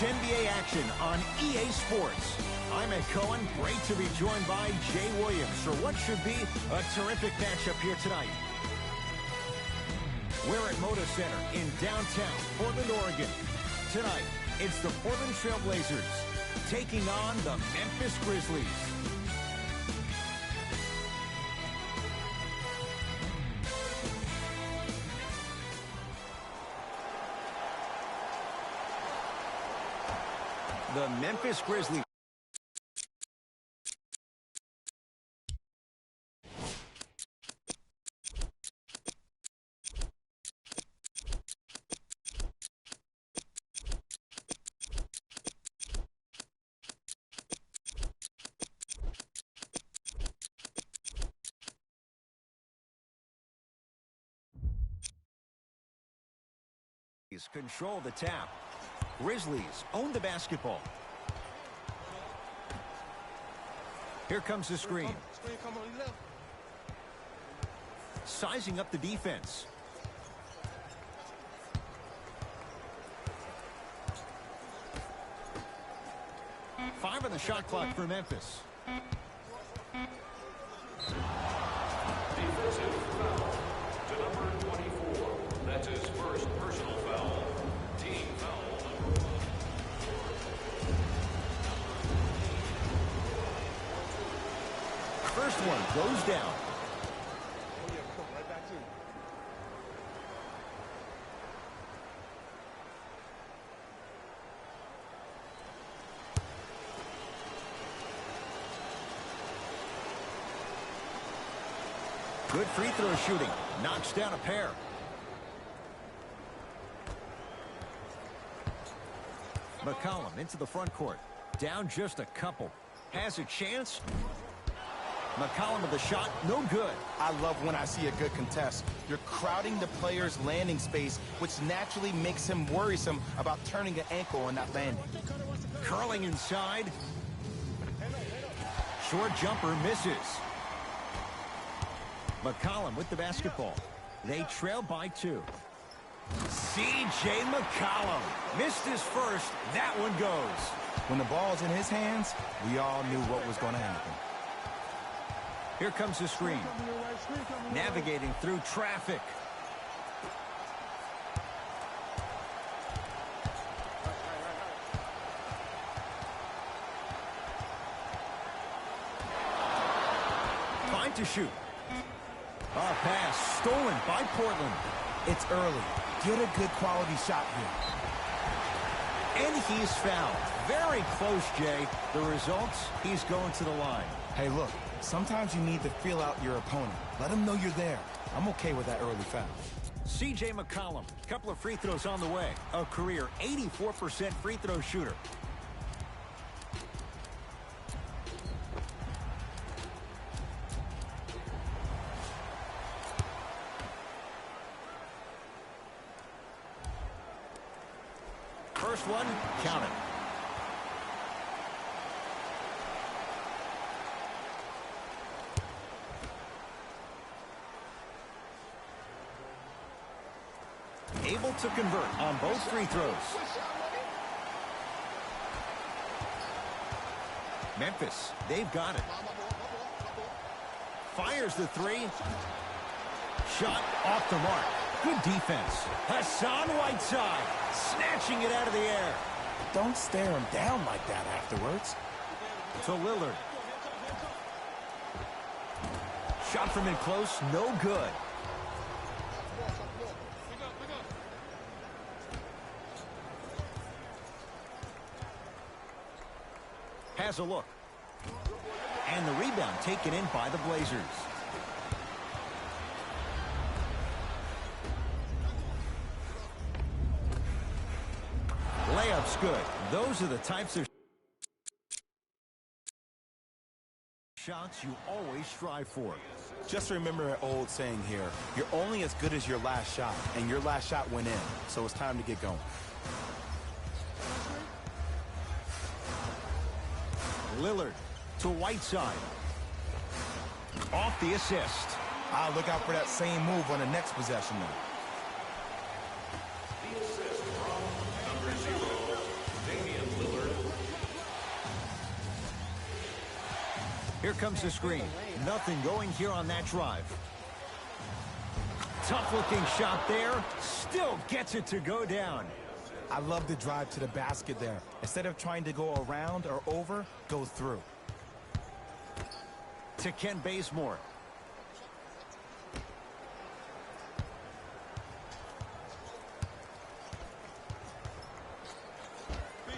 It's NBA action on EA Sports. I'm Ed Cohen. Great to be joined by Jay Williams for what should be a terrific matchup here tonight. We're at Moda Center in downtown Portland, Oregon. Tonight, it's the Portland Trail Blazers taking on the Memphis Grizzlies. The Memphis Grizzlies. Control the tap. Grizzlies own the basketball. Here comes the screen. Sizing up the defense. Five on the shot clock for Memphis. Defensive foul to number 24. That's his first personal foul. Team foul number 1. First one goes down. Good free throw shooting. Knocks down a pair. McCollum into the front court. Down just a couple. Has a chance. McCollum with the shot. No good. I love when I see a good contest. You're crowding the player's landing space, which naturally makes him worrisome about turning an ankle and not landing. Curling inside. Short jumper misses. McCollum with the basketball. They trail by 2. C.J. McCollum missed his first. That one goes. When the ball's in his hands, we all knew what was going to happen. Here comes the screen. Navigating through traffic. Fine to shoot. A pass stolen by Portland. It's early. Get a good quality shot here. And he's fouled. Very close, Jay. The results, he's going to the line. Hey, look, sometimes you need to feel out your opponent. Let him know you're there. I'm okay with that early foul. C.J. McCollum, couple of free throws on the way. A career 84% free throw shooter. First one, count it. Able to convert on both free throws. Memphis, they've got it. Fires the 3. Shot off the mark. Good defense. Hassan Whiteside snatching it out of the air. Don't stare him down like that afterwards. To Lillard. Shot from in close, no good. Has a look. And the rebound taken in by the Blazers. Layup's good. Those are the types of shots you always strive for. Just remember an old saying here. You're only as good as your last shot, and your last shot went in, so it's time to get going. Lillard to Whiteside. Off the assist. I'll look out for that same move on the next possession, though. The assist from number 0, Damian. Here comes the screen. Nothing going here on that drive. Tough-looking shot there. Still gets it to go down. I love the drive to the basket there. Instead of trying to go around or over, go through. To Ken Bazemore.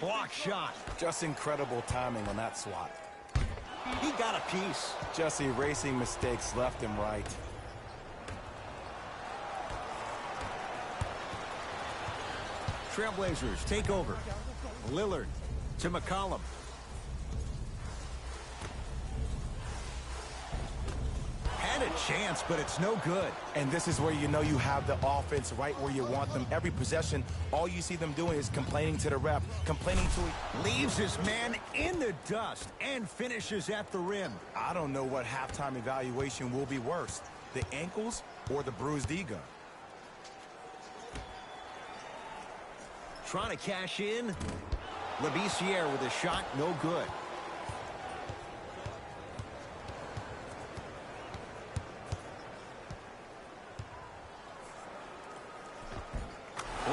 Block shot. Just incredible timing on that swat. He got a piece. Just erasing mistakes left and right. Trailblazers take over. Lillard to McCollum. Had a chance, but it's no good. And this is where you know you have the offense right where you want them. Every possession, all you see them doing is complaining to the ref, complaining to... Leaves his man in the dust and finishes at the rim. I don't know what halftime evaluation will be worse, the ankles or the bruised ego. Trying to cash in. Labissiere with a shot, no good.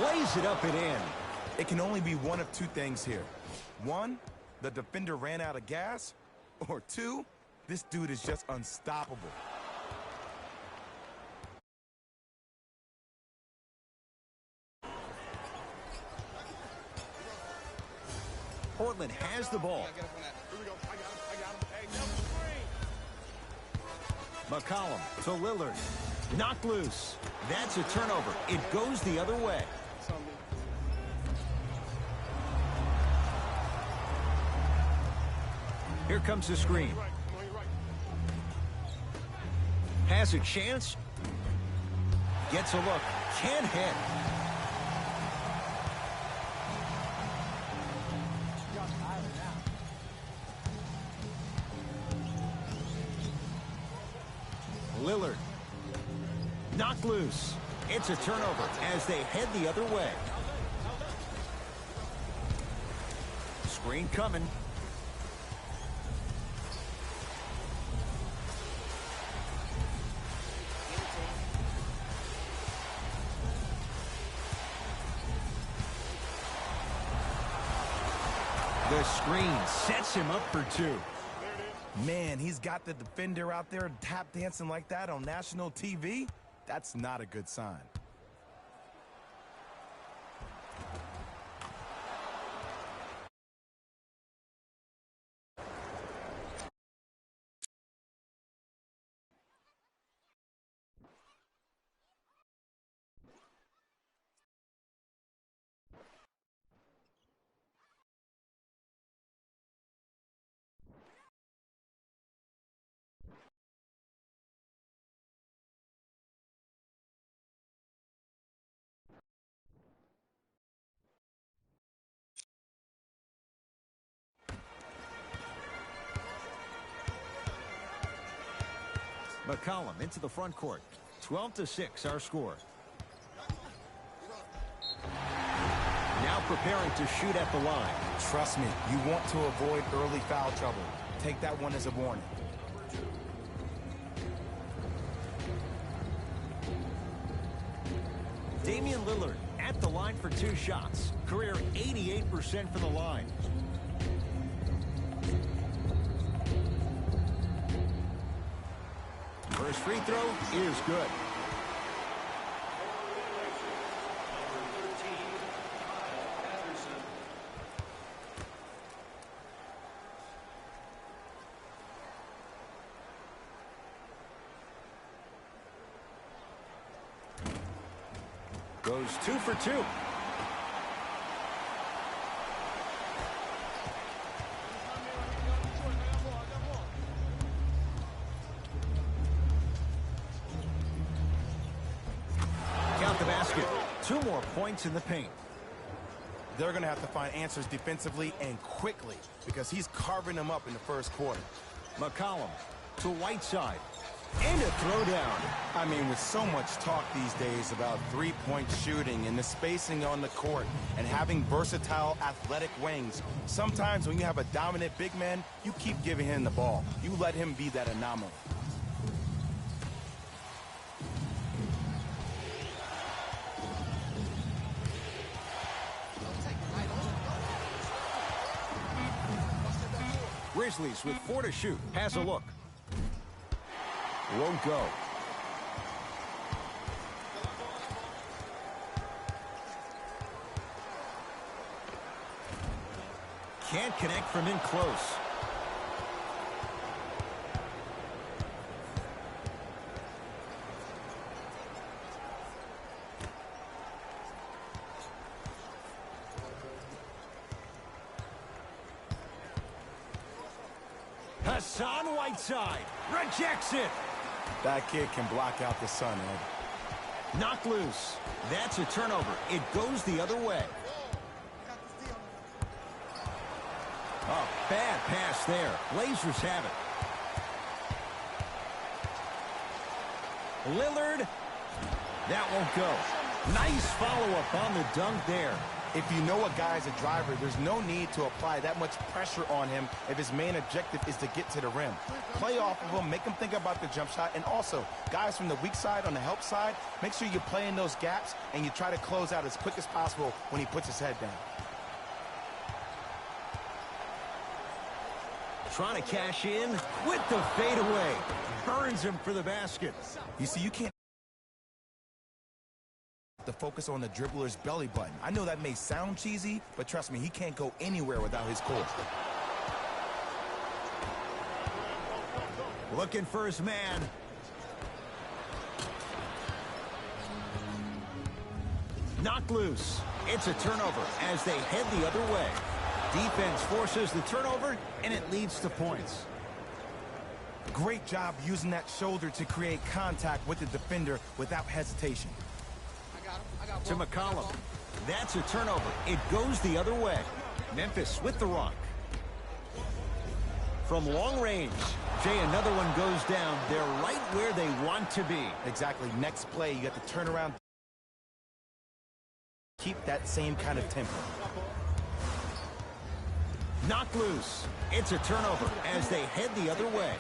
Lays it up and in. It can only be one of two things here. One, the defender ran out of gas. Or two, this dude is just unstoppable. Portland has the ball. McCollum to Lillard. Knocked loose. That's a turnover. It goes the other way. Here comes the screen. Has a chance. Gets a look. Can't hit. Lillard. Knocked loose. It's a turnover as they head the other way. Screen coming. The screen sets him up for two. Man, he's got the defender out there tap dancing like that on national TV. That's not a good sign. McCollum into the front court. 12-6 our score. Now preparing to shoot at the line. Trust me, you want to avoid early foul trouble. Take that one as a warning. Damian Lillard at the line for two shots. Career 88% for the line. First free throw is good. Goes 2 for 2. Count the basket. 2 more points in the paint. They're going to have to find answers defensively and quickly because he's carving them up in the first quarter. McCollum to Whiteside. And a throwdown. I mean, with so much talk these days about three-point shooting and the spacing on the court and having versatile athletic wings, sometimes when you have a dominant big man, you keep giving him the ball. You let him be that anomaly. Grizzlies with 4 to shoot. Has a look. Won't go. Can't connect from in close. Hassan Whiteside rejects it. That kid can block out the sun, Ed. Knocked loose. That's a turnover. It goes the other way. Oh, bad pass there. Blazers have it. Lillard. That won't go. Nice follow-up on the dunk there. If you know a guy's a driver, there's no need to apply that much pressure on him if his main objective is to get to the rim. Play off of him, make him think about the jump shot, and also, guys from the weak side on the help side, make sure you play in those gaps and you try to close out as quick as possible when he puts his head down. Trying to cash in with the fadeaway. Burns him for the basket. You see, you can't to focus on the dribbler's belly button. I know that may sound cheesy, but trust me, he can't go anywhere without his core. Looking for his man. Knocked loose. It's a turnover as they head the other way. Defense forces the turnover, and it leads to points. Great job using that shoulder to create contact with the defender without hesitation. To McCollum. That's a turnover. It goes the other way. Memphis with the rock. From long range, Jay, another one goes down. They're right where they want to be. Exactly. Next play, you got to turn around. Keep that same kind of tempo. Knocked loose. It's a turnover as they head the other way.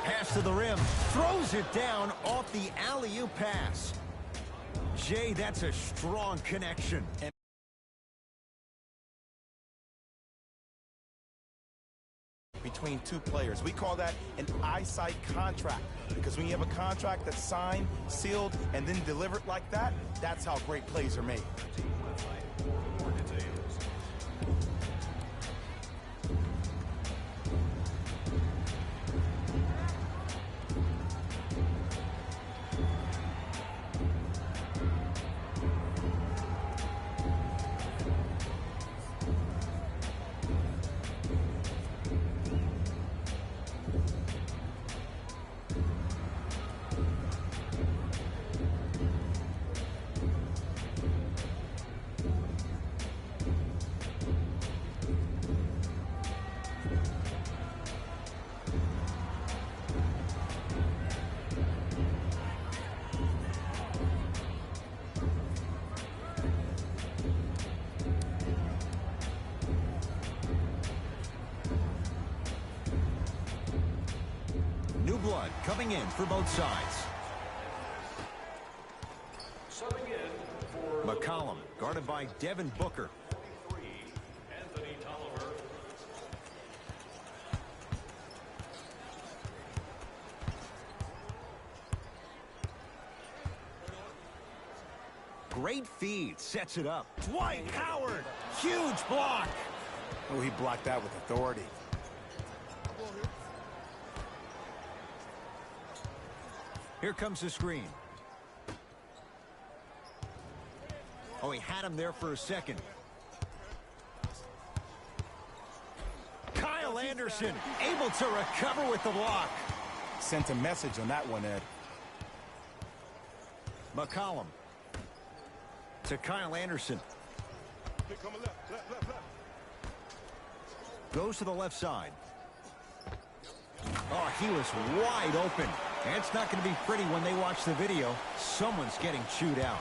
Pass to the rim. Throws it down off the alley-oop pass. Jay, that's a strong connection. Between two players. We call that an eyesight contract, because when you have a contract that's signed, sealed, and then delivered like that, that's how great plays are made. More details. Blood coming in for both sides. Subbing in for McCollum, guarded by Devin Booker. 23, Anthony Tolliver. Great feed, sets it up. Dwight Howard, huge block. Oh, he blocked that with authority. Here comes the screen. Oh, he had him there for a second. Kyle Anderson able to recover with the block. Sent a message on that one, Ed. McCollum to Kyle Anderson. Goes to the left side. Oh, he was wide open. And it's not going to be pretty when they watch the video. Someone's getting chewed out.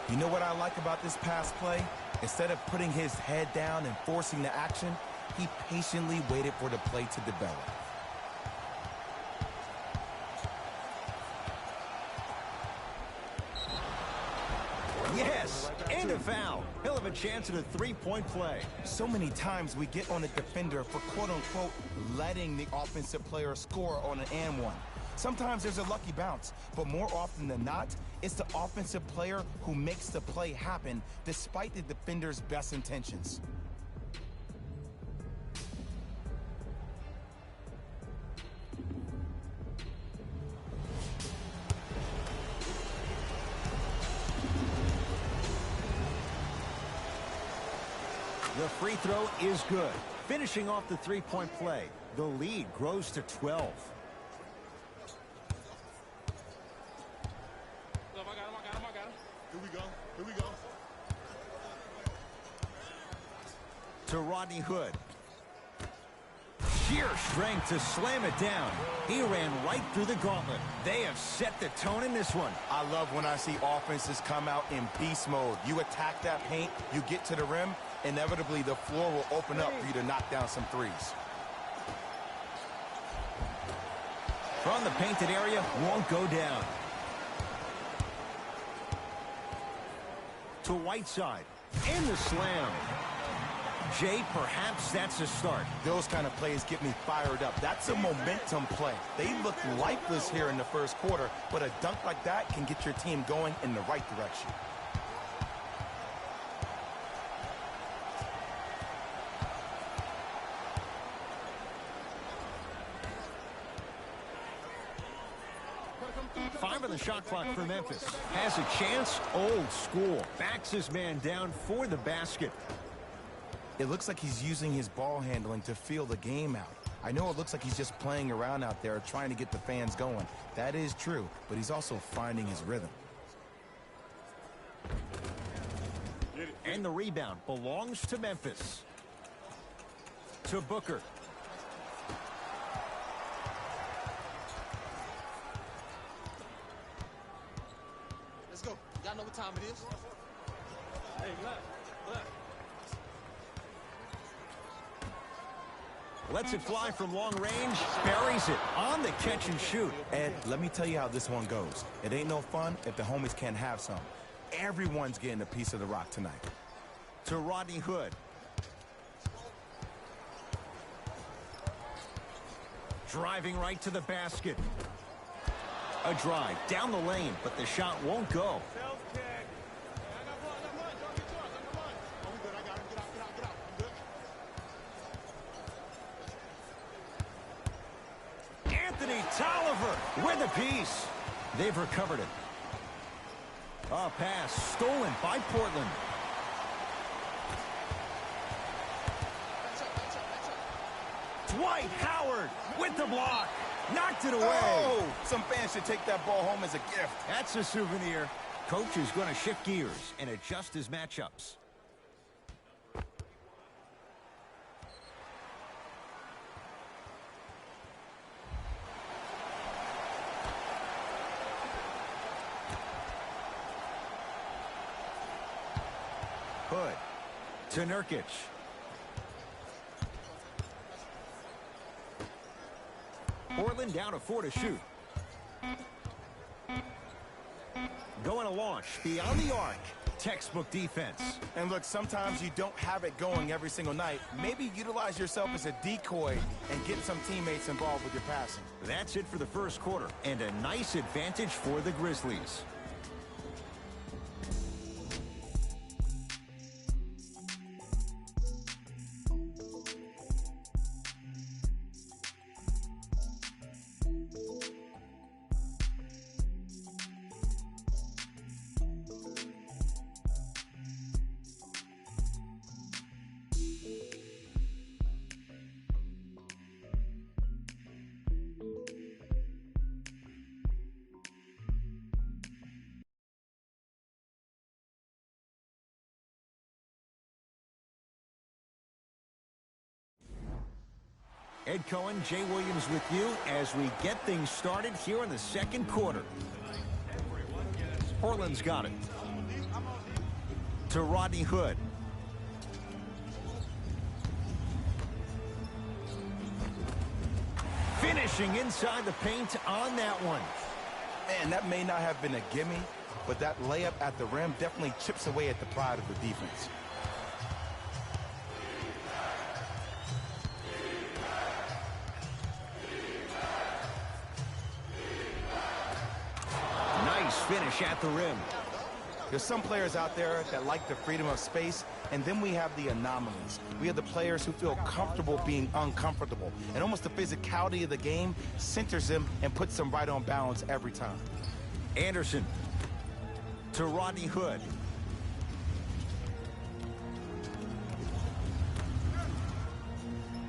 You know what I like about this pass play? Instead of putting his head down and forcing the action, he patiently waited for the play to develop. Yes, and a foul. He'll have a chance at a three-point play. So many times we get on the defender for quote-unquote letting the offensive player score on an and one. Sometimes there's a lucky bounce, but more often than not, it's the offensive player who makes the play happen despite the defender's best intentions. The free throw is good. Finishing off the three-point play. The lead grows to 12. Here we go. Here we go. To Rodney Hood. Sheer strength to slam it down. He ran right through the gauntlet. They have set the tone in this one. I love when I see offenses come out in beast mode. You attack that paint, you get to the rim, inevitably the floor will open up for you to knock down some threes. From the painted area, won't go down. To Whiteside. In the slam. Jay, perhaps that's a start. Those kind of plays get me fired up. That's a momentum play. They look lifeless here in the first quarter, but a dunk like that can get your team going in the right direction. Five on the shot clock for Memphis. Has a chance, old school. Backs his man down for the basket. It looks like he's using his ball handling to feel the game out. I know it looks like he's just playing around out there trying to get the fans going. That is true, but he's also finding his rhythm. And the rebound belongs to Memphis. To Booker. Let's go. Y'all know what time it is. Hey, left. Lets it fly from long range. Buries it on the catch and shoot. Ed, let me tell you how this one goes. It ain't no fun if the homies can't have some. Everyone's getting a piece of the rock tonight. To Rodney Hood. Driving right to the basket. A drive down the lane, but the shot won't go. Tolliver with a piece. They've recovered it. A pass stolen by Portland. Dwight Howard with the block. Knocked it away. Oh, some fans should take that ball home as a gift. That's a souvenir. Coach is going to shift gears and adjust his matchups. Hood to Nurkic. Portland down to 4 to shoot. Going to launch beyond the arc. Textbook defense. And look, sometimes you don't have it going every single night. Maybe utilize yourself as a decoy and get some teammates involved with your passing. That's it for the first quarter, and a nice advantage for the Grizzlies. Ed Cohen, Jay Williams with you as we get things started here in the second quarter. Portland's got it. To Rodney Hood. Finishing inside the paint on that one. Man, that may not have been a gimme, but that layup at the rim definitely chips away at the pride of the defense. Nice finish at the rim. There's some players out there that like the freedom of space, and then we have the anomalies. We have the players who feel comfortable being uncomfortable, and almost the physicality of the game centers them and puts them right on balance every time. Anderson to Rodney Hood.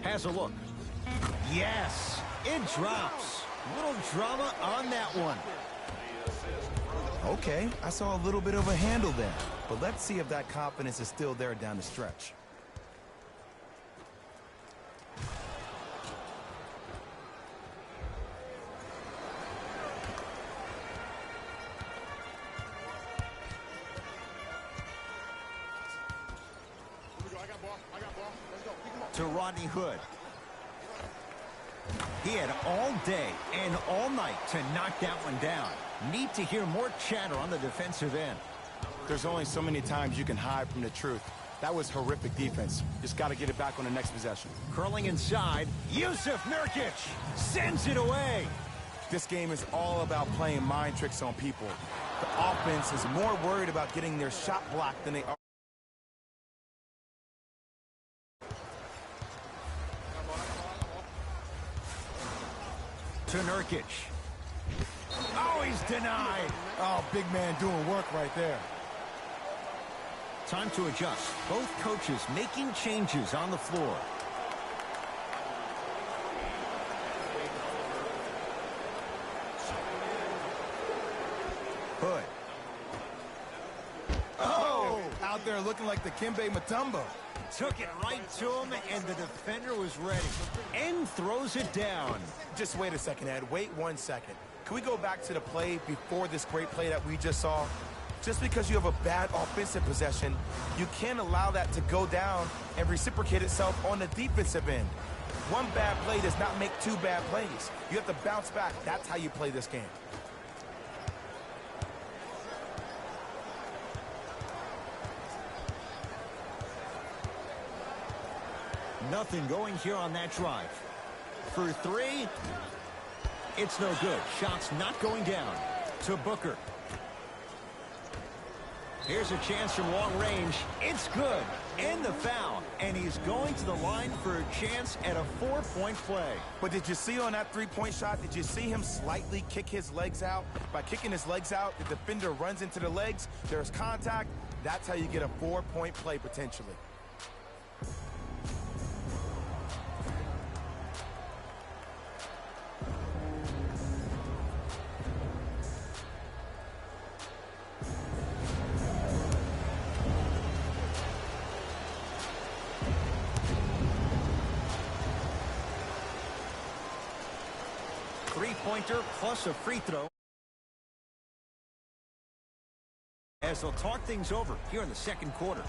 Has a look. Yes, it drops. Little drama on that one. Okay, I saw a little bit of a handle there, but let's see if that confidence is still there down the stretch. To Rodney Hood. He had all day and all night to knock that one down. Need to hear more chatter on the defensive end. There's only so many times you can hide from the truth. That was horrific defense. Just got to get it back on the next possession. Curling inside, Yusuf Nurkic sends it away. This game is all about playing mind tricks on people. The offense is more worried about getting their shot blocked than they are. To Nurkic. Oh, he's denied. Oh, big man doing work right there. Time to adjust. Both coaches making changes on the floor. Hood. Oh, out there looking like the Kimbe Mutombo. Took it right to him, and the defender was ready. And throws it down. Just wait a second, Ed. Wait 1 second. Can we go back to the play before this great play that we just saw? Just because you have a bad offensive possession, you can't allow that to go down and reciprocate itself on the defensive end. One bad play does not make two bad plays. You have to bounce back. That's how you play this game. Nothing going here on that drive. For three, it's no good. Shot's not going down. To Booker. Here's a chance from long range. It's good. And the foul. And he's going to the line for a chance at a 4-point play. But did you see on that three-point shot, did you see him slightly kick his legs out? By kicking his legs out, the defender runs into the legs. There's contact. That's how you get a 4-point play potentially. Three-pointer plus a free throw. As they'll talk things over here in the second quarter.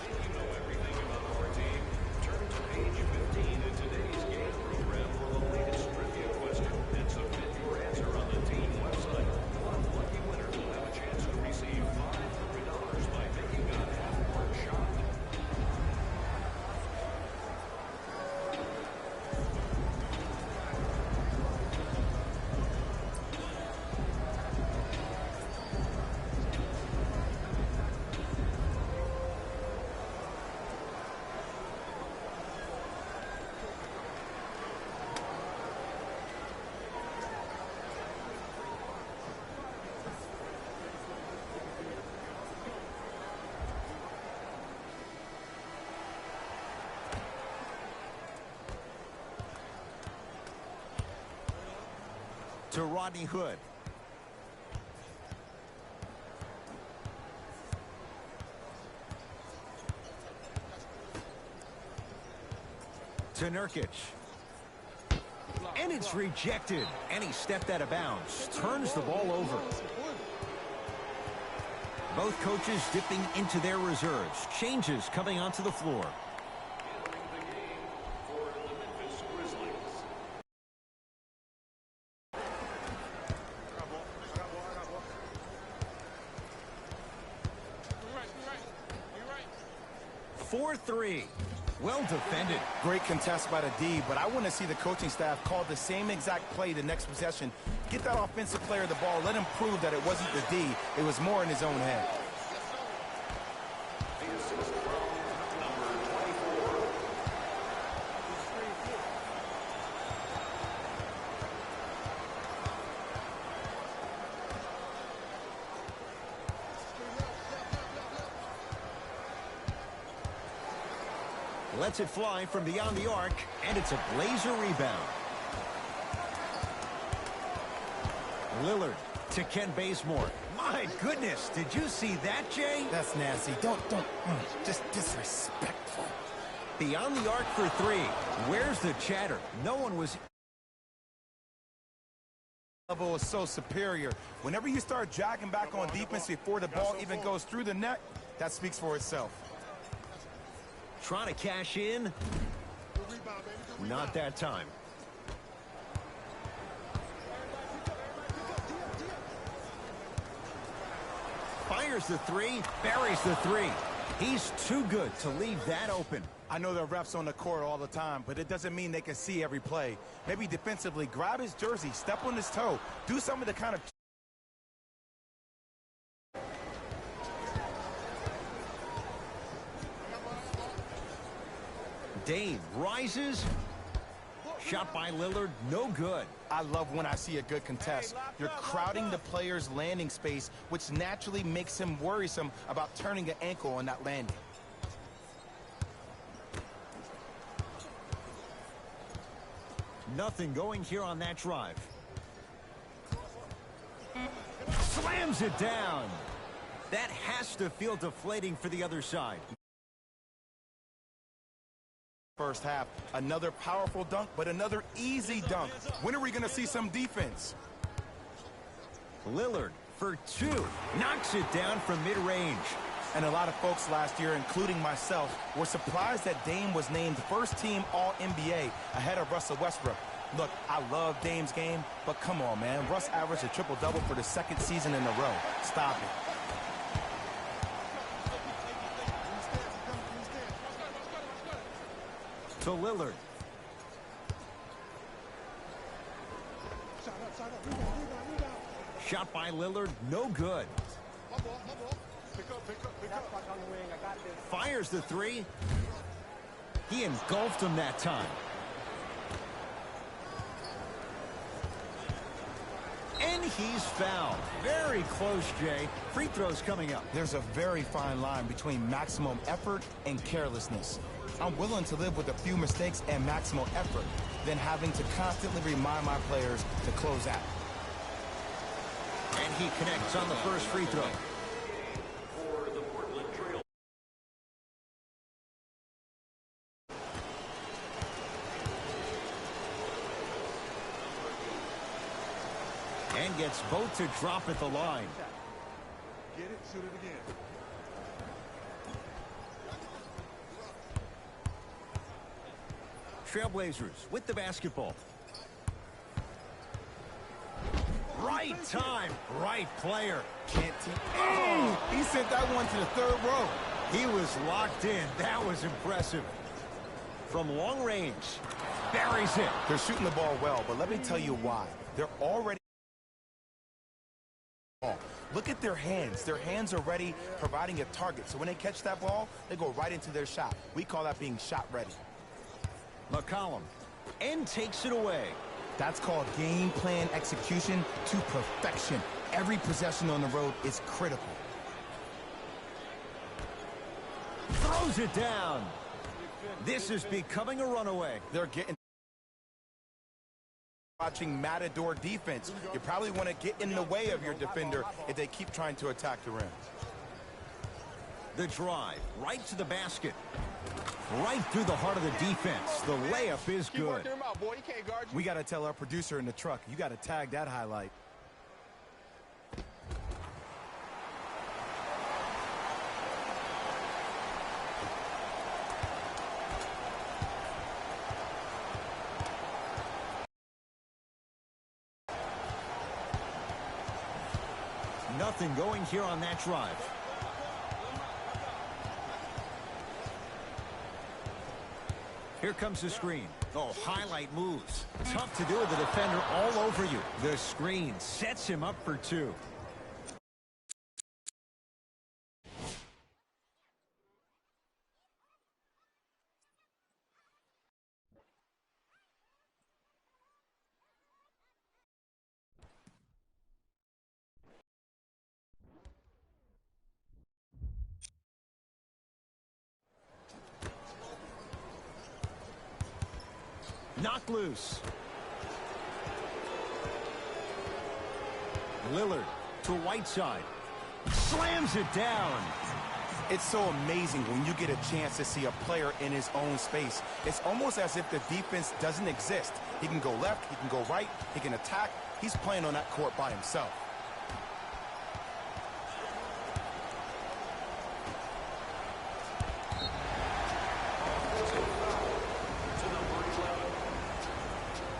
You know everything about our team. Turn to page 15 in today's game program for the latest trivia question and submit your answer on the team website. One lucky winner will have a chance to receive $500 by making a half-court shot. To Rodney Hood. To Nurkic. And it's rejected. And he stepped out of bounds. Turns the ball over. Both coaches dipping into their reserves. Changes coming onto the floor. Entering the game for the Memphis Grizzlies. You're 4-3. Well defended. Great contest by the D, but I want to see the coaching staff call the same exact play the next possession. Get that offensive player the ball. Let him prove that it wasn't the D. It was more in his own head. The assist from number 24. Lets it fly from beyond the arc, and it's a Blazer rebound. Lillard to Ken Bazemore. My goodness, did you see that, Jay? That's nasty. Don't, just disrespectful. Beyond the arc for three. Where's the chatter? No one was... Level is so superior. Whenever you start jogging back on defense before the ball even goes through the net, that speaks for itself. Trying to cash in. Not that time. Fires the three, buries the three. He's too good to leave that open. I know there are refs on the court all the time, but it doesn't mean they can see every play. Maybe defensively, grab his jersey, step on his toe, do some of the kind of... Dame rises. Shot by Lillard, no good. I love when I see a good contest. You're crowding the player's landing space, which naturally makes him worrisome about turning an ankle on that landing. Nothing going here on that drive. Slams it down. That has to feel deflating for the other side. First half, another powerful dunk, but another easy dunk. When are we going to see some defense? Lillard for two. Knocks it down from mid-range. And a lot of folks last year, including myself, were surprised that Dame was named first-team All-NBA ahead of Russell Westbrook. Look, I love Dame's game, but come on, man. Russ averaged a triple-double for the second season in a row. Stop it. To Lillard. Shot by Lillard, no good. Fires the three. He engulfed him that time. And he's fouled. Very close, Jay. Free throws coming up. There's a very fine line between maximum effort and carelessness. I'm willing to live with a few mistakes and maximum effort than having to constantly remind my players to close out. And he connects on the first free throw. For the Portland Trail. And gets both to drop at the line. Get it, shoot it again. Trailblazers with the basketball. Right time, right player. Can't he sent that one to the third row. He was locked in. That was impressive. From long range, buries it. They're shooting the ball well, but let me tell you why. They're already... Look at their hands. Their hands are ready, providing a target. So when they catch that ball, they go right into their shot. We call that being shot ready. McCollum, and takes it away. That's called game plan execution to perfection. Every possession on the road is critical. Throws it down. This is becoming a runaway. They're getting... Watching Matador defense. You probably want to get in the way of your defender if they keep trying to attack the rim. The drive, right to the basket. Right through the heart of the defense. The layup is Keep good. working him out, boy. He can't guard you. We got to tell our producer in the truck, you got to tag that highlight. Nothing going here on that drive. Here comes the screen. Oh, highlight moves. Tough to do with the defender all over you. The screen sets him up for two. Knocked loose. Lillard to Whiteside. Slams it down. It's so amazing when you get a chance to see a player in his own space. It's almost as if the defense doesn't exist. He can go left, he can go right, he can attack. He's playing on that court by himself.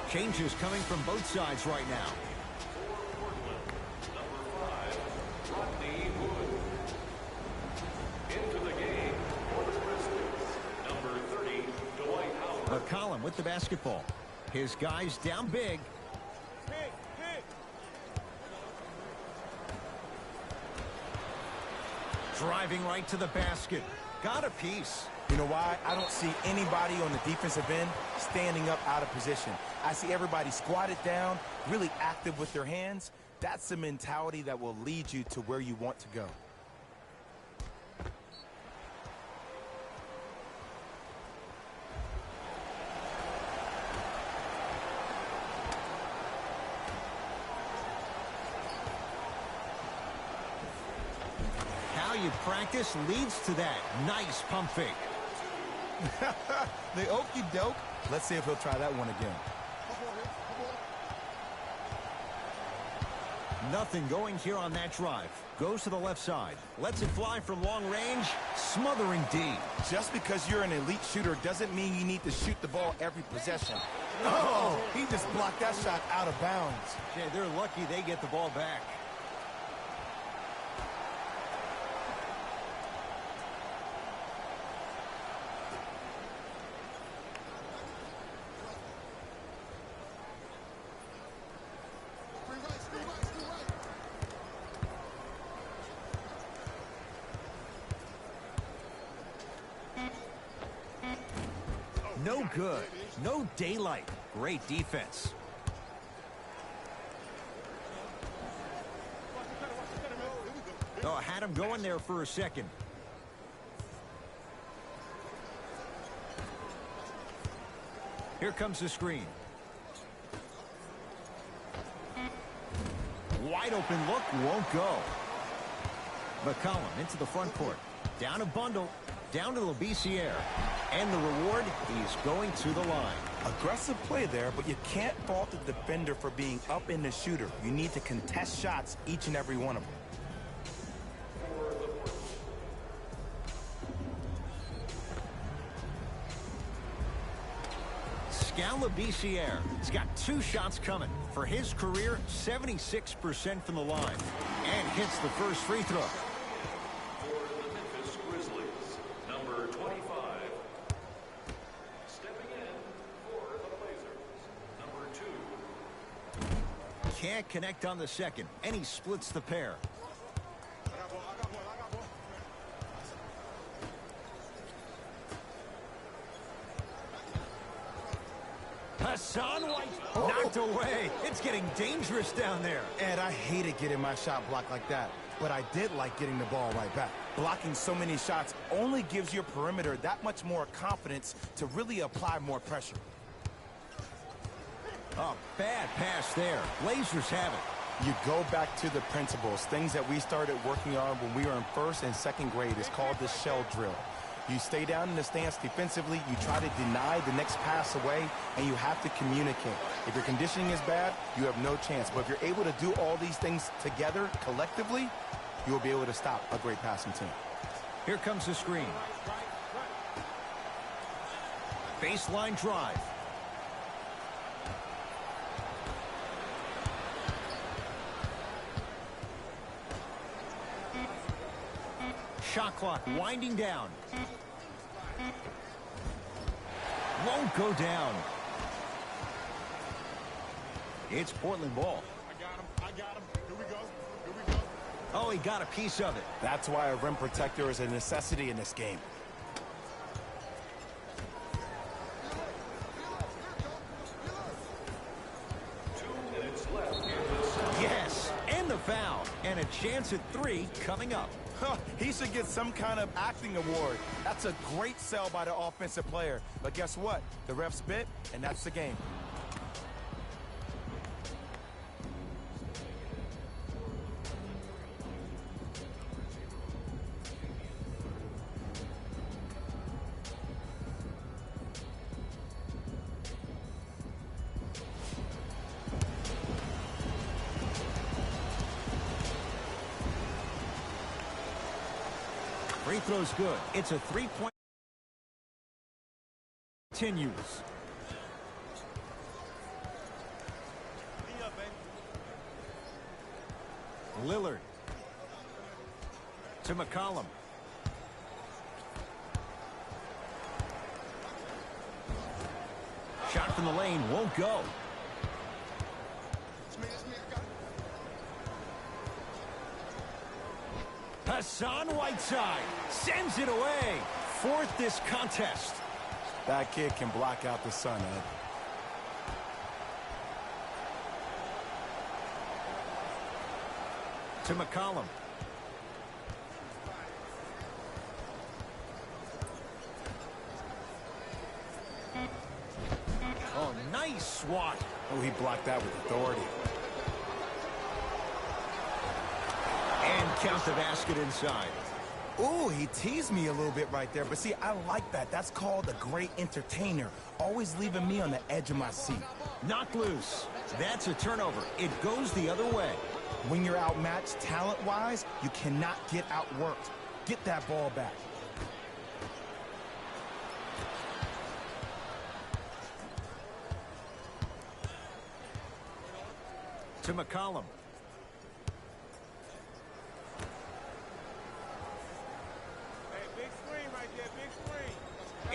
Changes coming from both sides right now. McCollum with the basketball. His guys down big. Driving right to the basket. Got a piece. You know why? I don't see anybody on the defensive end standing up out of position. I see everybody squatted down, really active with their hands. That's the mentality that will lead you to where you want to go. How you practice leads to that. Nice pump fake. The okey doke. Let's see if he'll try that one again. Nothing going here on that drive. Goes to the left side. Lets it fly from long range. Smothering D. Just because you're an elite shooter doesn't mean you need to shoot the ball every possession. Oh, he just blocked that shot out of bounds. Yeah, they're lucky they get the ball back. No good. No daylight. Great defense. Oh, had him going there for a second. Here comes the screen. Wide open look, won't go. McCollum into the front court. Down a bundle. Down to Labissiere. And the reward, he's going to the line. Aggressive play there, but you can't fault the defender for being up in the shooter. You need to contest shots, each and every one of them. Labissiere has got 2 shots coming. For his career, 76% from the line. And hits the first free throw. For the Memphis Grizzlies, number 25. Stepping in for the Blazers, number 2. Can't connect on the second, and he splits the pair. Hassan White knocked away. It's getting dangerous down there. And I hated getting my shot blocked like that, but I did like getting the ball right back. Blocking so many shots only gives your perimeter that much more confidence to really apply more pressure. Oh, bad pass there. Blazers have it. You go back to the principles, things that we started working on when we were in 1st and 2nd grade. It's called the shell drill. You stay down in the stance defensively, you try to deny the next pass away, and you have to communicate. If your conditioning is bad, you have no chance. But if you're able to do all these things together, collectively, you'll be able to stop a great passing team. Here comes the screen. Baseline drive. Shot clock winding down. Won't go down. It's Portland ball. I got him. Here we go. Here we go. Oh, he got a piece of it. That's why a rim protector is a necessity in this game. Yes, and the foul. And a chance at 3 coming up. He should get some kind of acting award. That's a great sell by the offensive player. But guess what? The ref spit, and that's the game. Free throw's good. It's a 3-point. Continues. Lillard. To McCollum. Shot from the lane won't go. Hassan Whiteside sends it away. 4th this contest. That kid can block out the sun, Ed. To McCollum. Oh, nice swat. Oh, he blocked that with authority. And count the basket inside. Ooh, he teased me a little bit right there. But see, I like that. That's called a great entertainer. Always leaving me on the edge of my seat. Knocked loose. That's a turnover. It goes the other way. When you're outmatched talent-wise, you cannot get outworked. Get that ball back. To McCollum.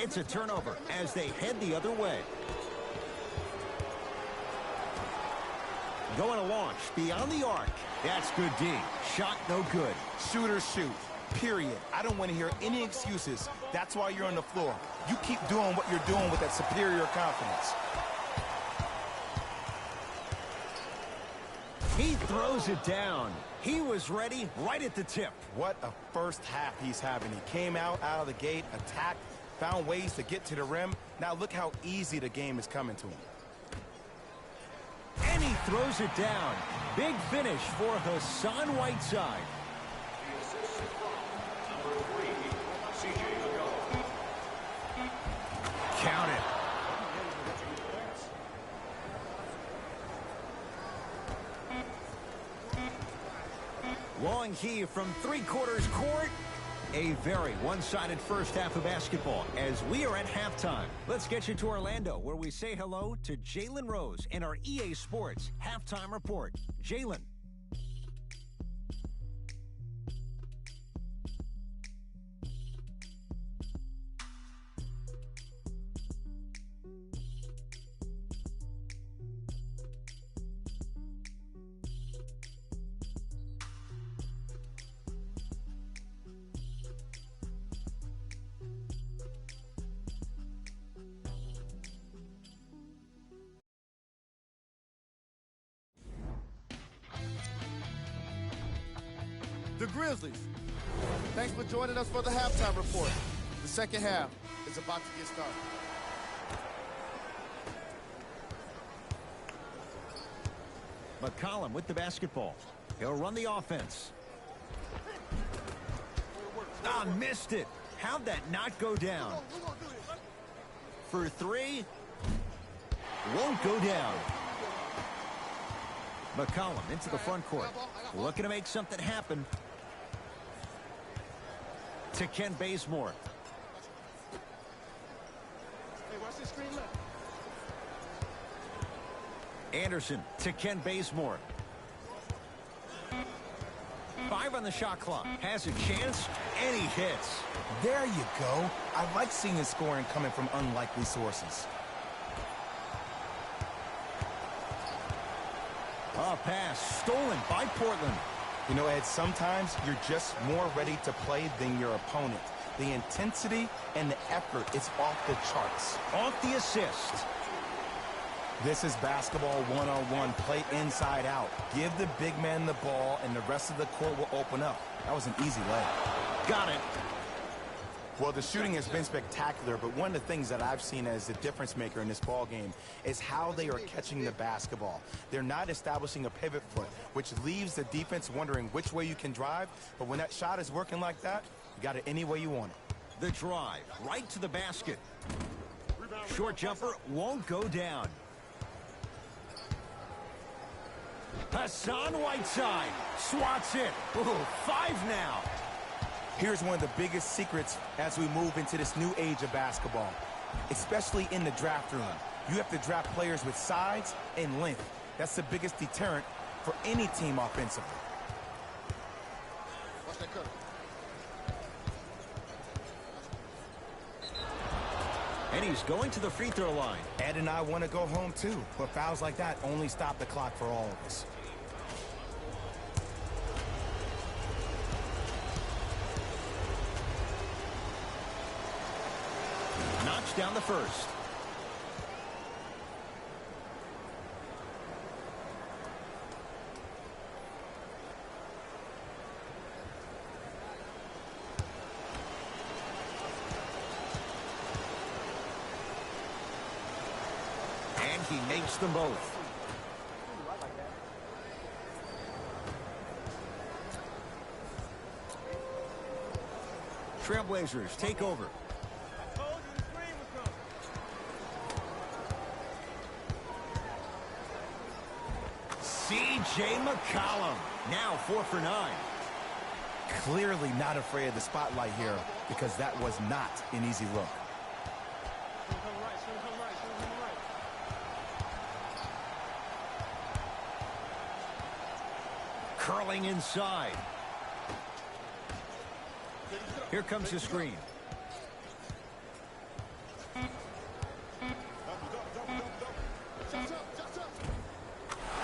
It's a turnover as they head the other way. Going to launch beyond the arc. That's good D. Shot no good. Shooters shoot. Period. I don't want to hear any excuses. That's why you're on the floor. You keep doing what you're doing with that superior confidence. He throws it down. He was ready right at the tip. What a first half he's having. He came out of the gate, attacked, found ways to get to the rim. Now look how easy the game is coming to him. And he throws it down. Big finish for Hassan Whiteside. Count it. Long heave from three-quarters court. A very one-sided first half of basketball as we are at halftime. Let's get you to Orlando, where we say hello to Jalen Rose in our EA Sports Halftime Report. Jalen. The Grizzlies. Thanks for joining us for the halftime report. The second half is about to get started. McCollum with the basketball. He'll run the offense. Missed it. How'd that not go down? For three. Won't go down. McCollum into the front court. Looking to make something happen. To Ken Bazemore. Hey, watch this screen left. Anderson to Ken Bazemore. 5 on the shot clock. Has a chance, and he hits. There you go. I like seeing his scoring coming from unlikely sources. A pass stolen by Portland. You know, Ed, sometimes you're just more ready to play than your opponent. The intensity and the effort is off the charts. Off the assist. This is basketball one-on-one. Play inside out. Give the big man the ball, and the rest of the court will open up. That was an easy layup. Got it. Well, the shooting has been spectacular, but one of the things that I've seen as the difference maker in this ball game is how they are catching the basketball. They're not establishing a pivot foot, which leaves the defense wondering which way you can drive. But when that shot is working like that, you got it any way you want it. The drive right to the basket. Short jumper won't go down. Hassan Whiteside swats it. Ooh, 5 now. Here's one of the biggest secrets as we move into this new age of basketball, especially in the draft room. You have to draft players with size and length. That's the biggest deterrent for any team offensively. Watch that cut. And he's going to the free throw line. Ed and I want to go home too, but fouls like that only stop the clock for all of us. Knocks down the first. And he makes them both. Trailblazers take over. C.J. McCollum, now 4 for 9. Clearly not afraid of the spotlight here because that was not an easy look. Curling inside. Here comes the screen.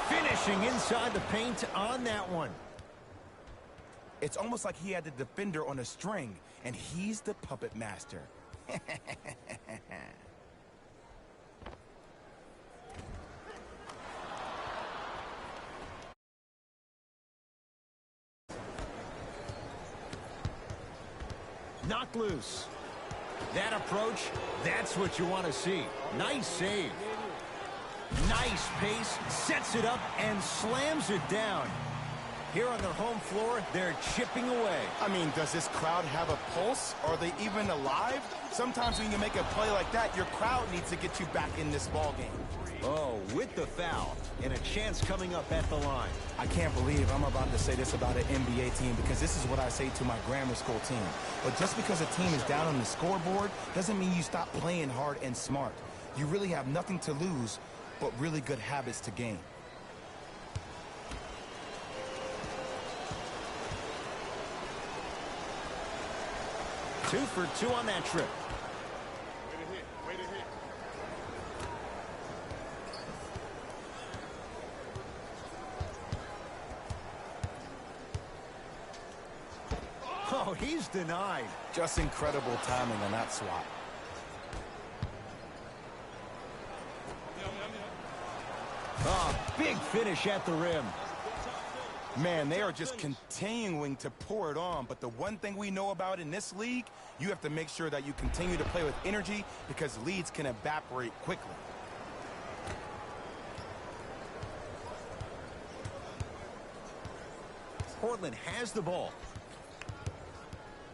Finishing inside the paint on that one. It's almost like he had the defender on a string, and he's the puppet master. Knocked loose. That approach, that's what you want to see. Nice save. Nice pace, sets it up and slams it down. Here on their home floor, they're chipping away. I mean, does this crowd have a pulse? Are they even alive? Sometimes when you make a play like that, your crowd needs to get you back in this ball game. Oh, with the foul and a chance coming up at the line. I can't believe I'm about to say this about an NBA team because this is what I say to my grammar school team. But just because a team is down on the scoreboard doesn't mean you stop playing hard and smart. You really have nothing to lose but really good habits to gain. Two for 2 on that trip. Way to hit. Way to hit. Oh, he's denied. Just incredible timing on that swat. Oh, big finish at the rim. Man, they are just continuing to pour it on. But the one thing we know about in this league, you have to make sure that you continue to play with energy because leads can evaporate quickly. Portland has the ball.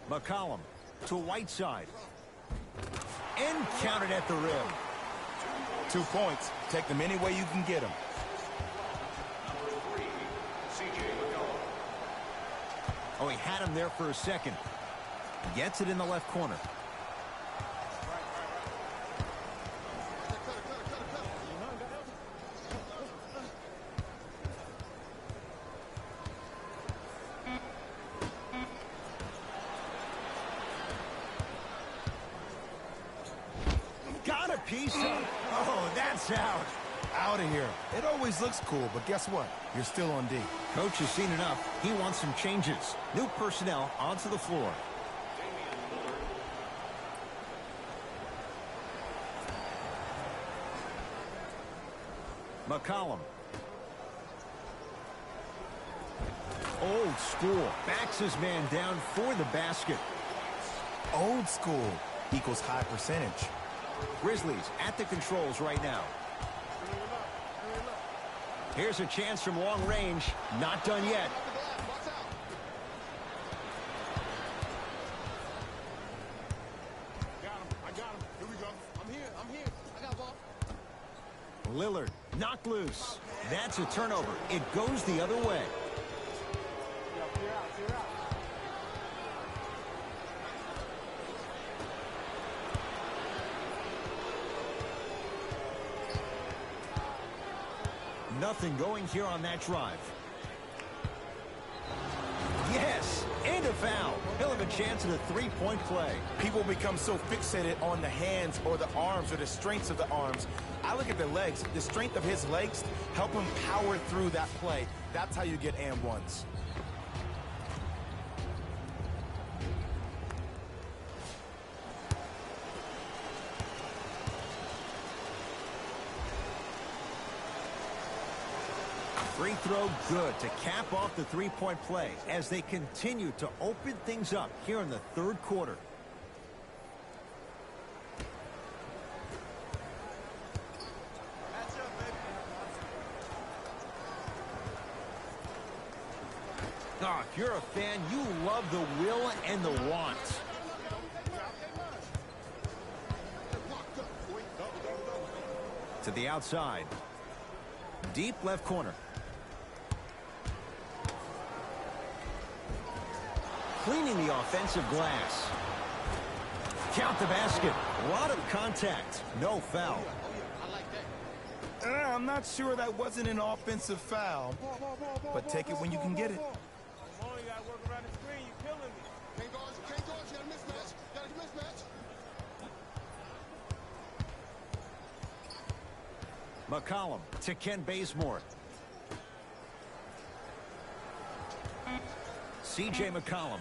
McCollum To Whiteside. And counted at the rim. 2 points. Take them any way you can get them. Oh, he had him there for a second. Gets it in the left corner. Got a piece of... Oh, that's out. Out of here. It always looks cool, but guess what? You're still on D. Coach has seen enough. He wants some changes. New personnel onto the floor. McCollum. Old school. Backs his man down for the basket. Old school equals high percentage. Grizzlies at the controls right now. Here's a chance from long range. Not done yet. I got him. Here we go. I'm here. I got ball. Lillard knocked loose. That's a turnover. It goes the other way. Nothing going here on that drive. Yes, and a foul. He'll have a chance at a three-point play. People become so fixated on the hands or the arms or the strengths of the arms. I look at the legs. The strength of his legs help him power through that play. That's how you get and ones. Free throw good to cap off the three-point play as they continue to open things up here in the third quarter. Oh, if you're a fan, you love the will and the want. To the outside. Deep left corner. Cleaning the offensive glass. Count the basket. A lot of contact. No foul. I'm not sure that wasn't an offensive foul, but take it when you can get it. Can't guard, you got a mismatch. Got a mismatch. McCollum to Ken Bazemore. C.J. McCollum.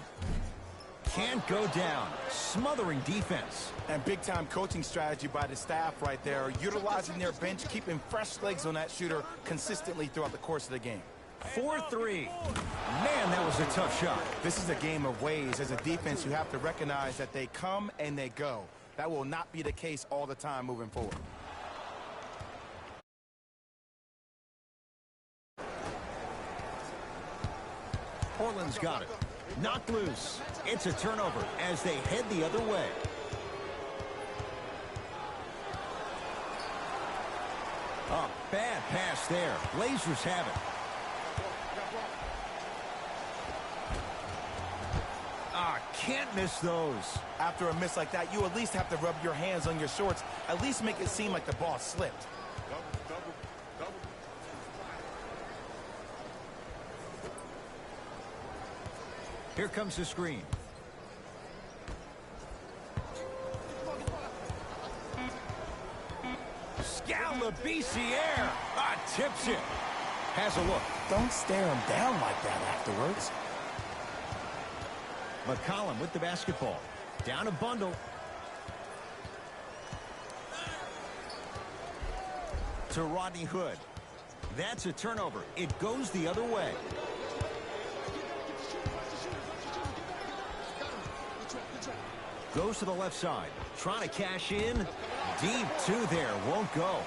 Can't go down. Smothering defense. And big-time coaching strategy by the staff right there, utilizing their bench, keeping fresh legs on that shooter consistently throughout the course of the game. 4-3. Man, that was a tough shot. This is a game of ways. As a defense, you have to recognize that they come and they go. That will not be the case all the time moving forward. Portland's got it. Knocked loose. It's a turnover as they head the other way. Oh, bad pass there. Blazers have it. Can't miss those. After a miss like that, you at least have to rub your hands on your shorts. At least make it seem like the ball slipped. Double. Here comes the screen. Scalabrine. Tips it. Has a look. Don't stare him down like that afterwards. McCollum with the basketball. Down a bundle. To Rodney Hood. That's a turnover. It goes the other way. Goes to the left side. Trying to cash in. Deep two there. Won't go.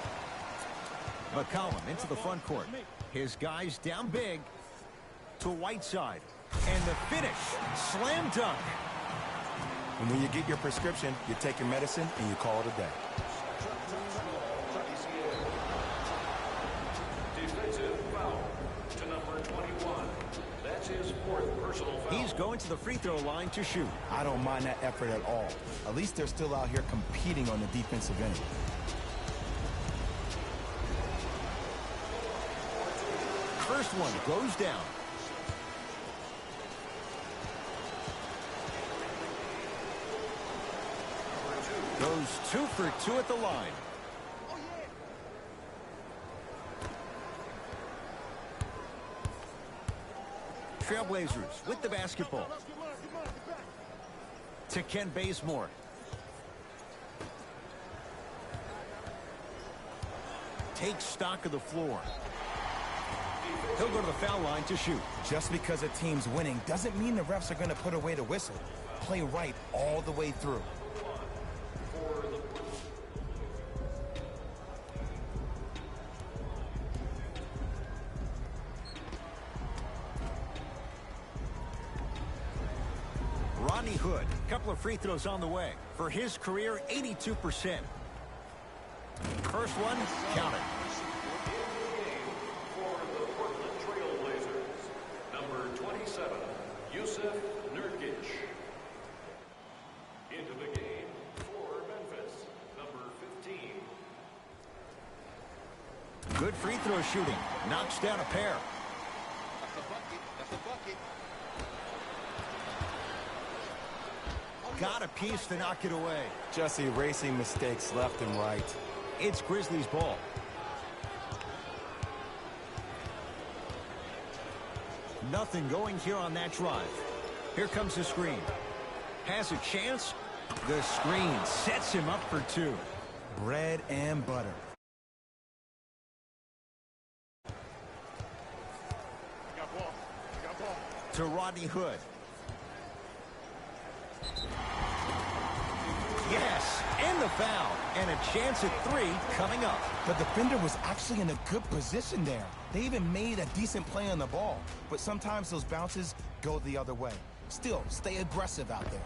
McCollum into the front court. His guys down big. To Whiteside. And the finish. Slam dunk. And when you get your prescription, you take your medicine and you call it a day. Defensive foul to number 21. That's his fourth personal foul. He's going to the free throw line to shoot. I don't mind that effort at all. At least they're still out here competing on the defensive end. First one goes down. Goes 2 for 2 at the line. Trailblazers with the basketball. To Ken Bazemore. Takes stock of the floor. He'll go to the foul line to shoot. Just because a team's winning doesn't mean the refs are going to put away the whistle. Play right all the way through. Rodney Hood, couple of free throws on the way. For his career, 82%. First one, counted. For the Portland Trailblazers, number 27, Yusuf Nurkic. Into the game for Memphis, number 15. Good free throw shooting. Knocks down a pair. That's a bucket. That's a bucket. Got a piece to knock it away. Just erasing mistakes left and right. It's Grizzlies ball. Nothing going here on that drive. Here comes the screen. Has a chance. The screen sets him up for 2. Bread and butter. Got ball. Got ball. To Rodney Hood. Yes, and the foul. And a chance at 3 coming up. The defender was actually in a good position there. They even made a decent play on the ball. But sometimes those bounces go the other way. Still, stay aggressive out there.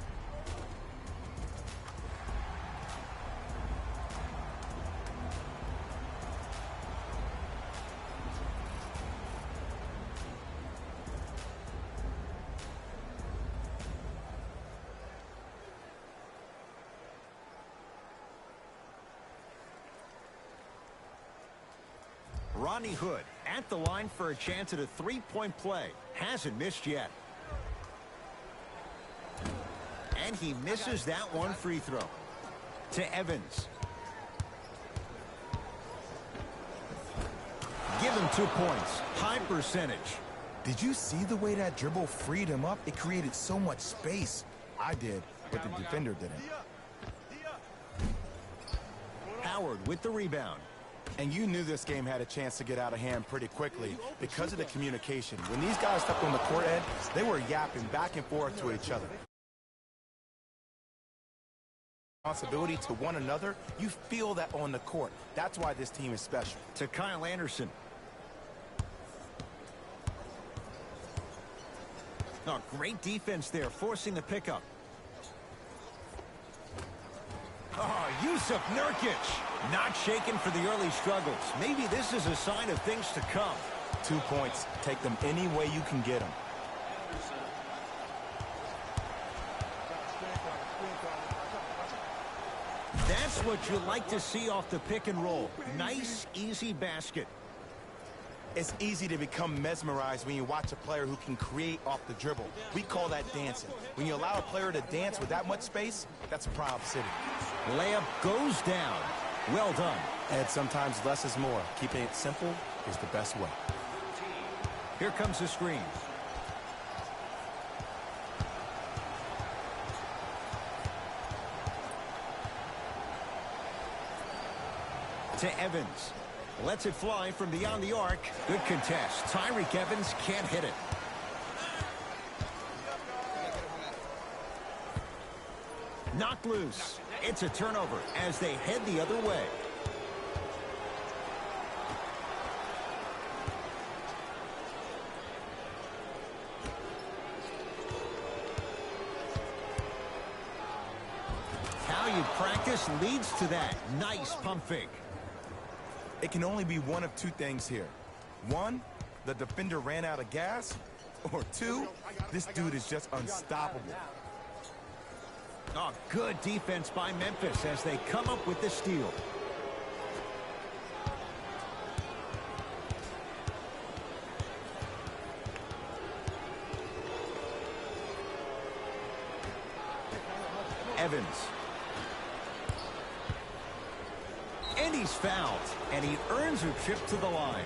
Rodney Hood at the line for a chance at a 3-point play. Hasn't missed yet. And he misses that one free throw. To Evans. Give him 2 points. High percentage. Did you see the way that dribble freed him up? It created so much space. I did, but the defender didn't. Howard with the rebound. And you knew this game had a chance to get out of hand pretty quickly because of the communication. When these guys stepped on the court, Ed, they were yapping back and forth to each other. Responsibility to one another, you feel that on the court. That's why this team is special. To Kyle Anderson. Oh, great defense there, forcing the pickup. Oh, Yusuf Nurkic. Not shaken for the early struggles. Maybe this is a sign of things to come. 2 points. Take them any way you can get them. That's what you like to see off the pick and roll. Nice, easy basket. It's easy to become mesmerized when you watch a player who can create off the dribble. We call that dancing. When you allow a player to dance with that much space, that's a proud city. Layup goes down. Well done. Ed, sometimes less is more. Keeping it simple is the best way. Here comes the screen. To Evans. Lets it fly from beyond the arc. Good contest. Tyreke Evans can't hit it. Knocked loose. It's a turnover as they head the other way. this leads to that. Nice pump fake. It can only be one of two things here. One, the defender ran out of gas. Or two, this dude is just unstoppable. Oh, good defense by Memphis as they come up with the steal. Evans. And he's fouled, and he earns a trip to the line.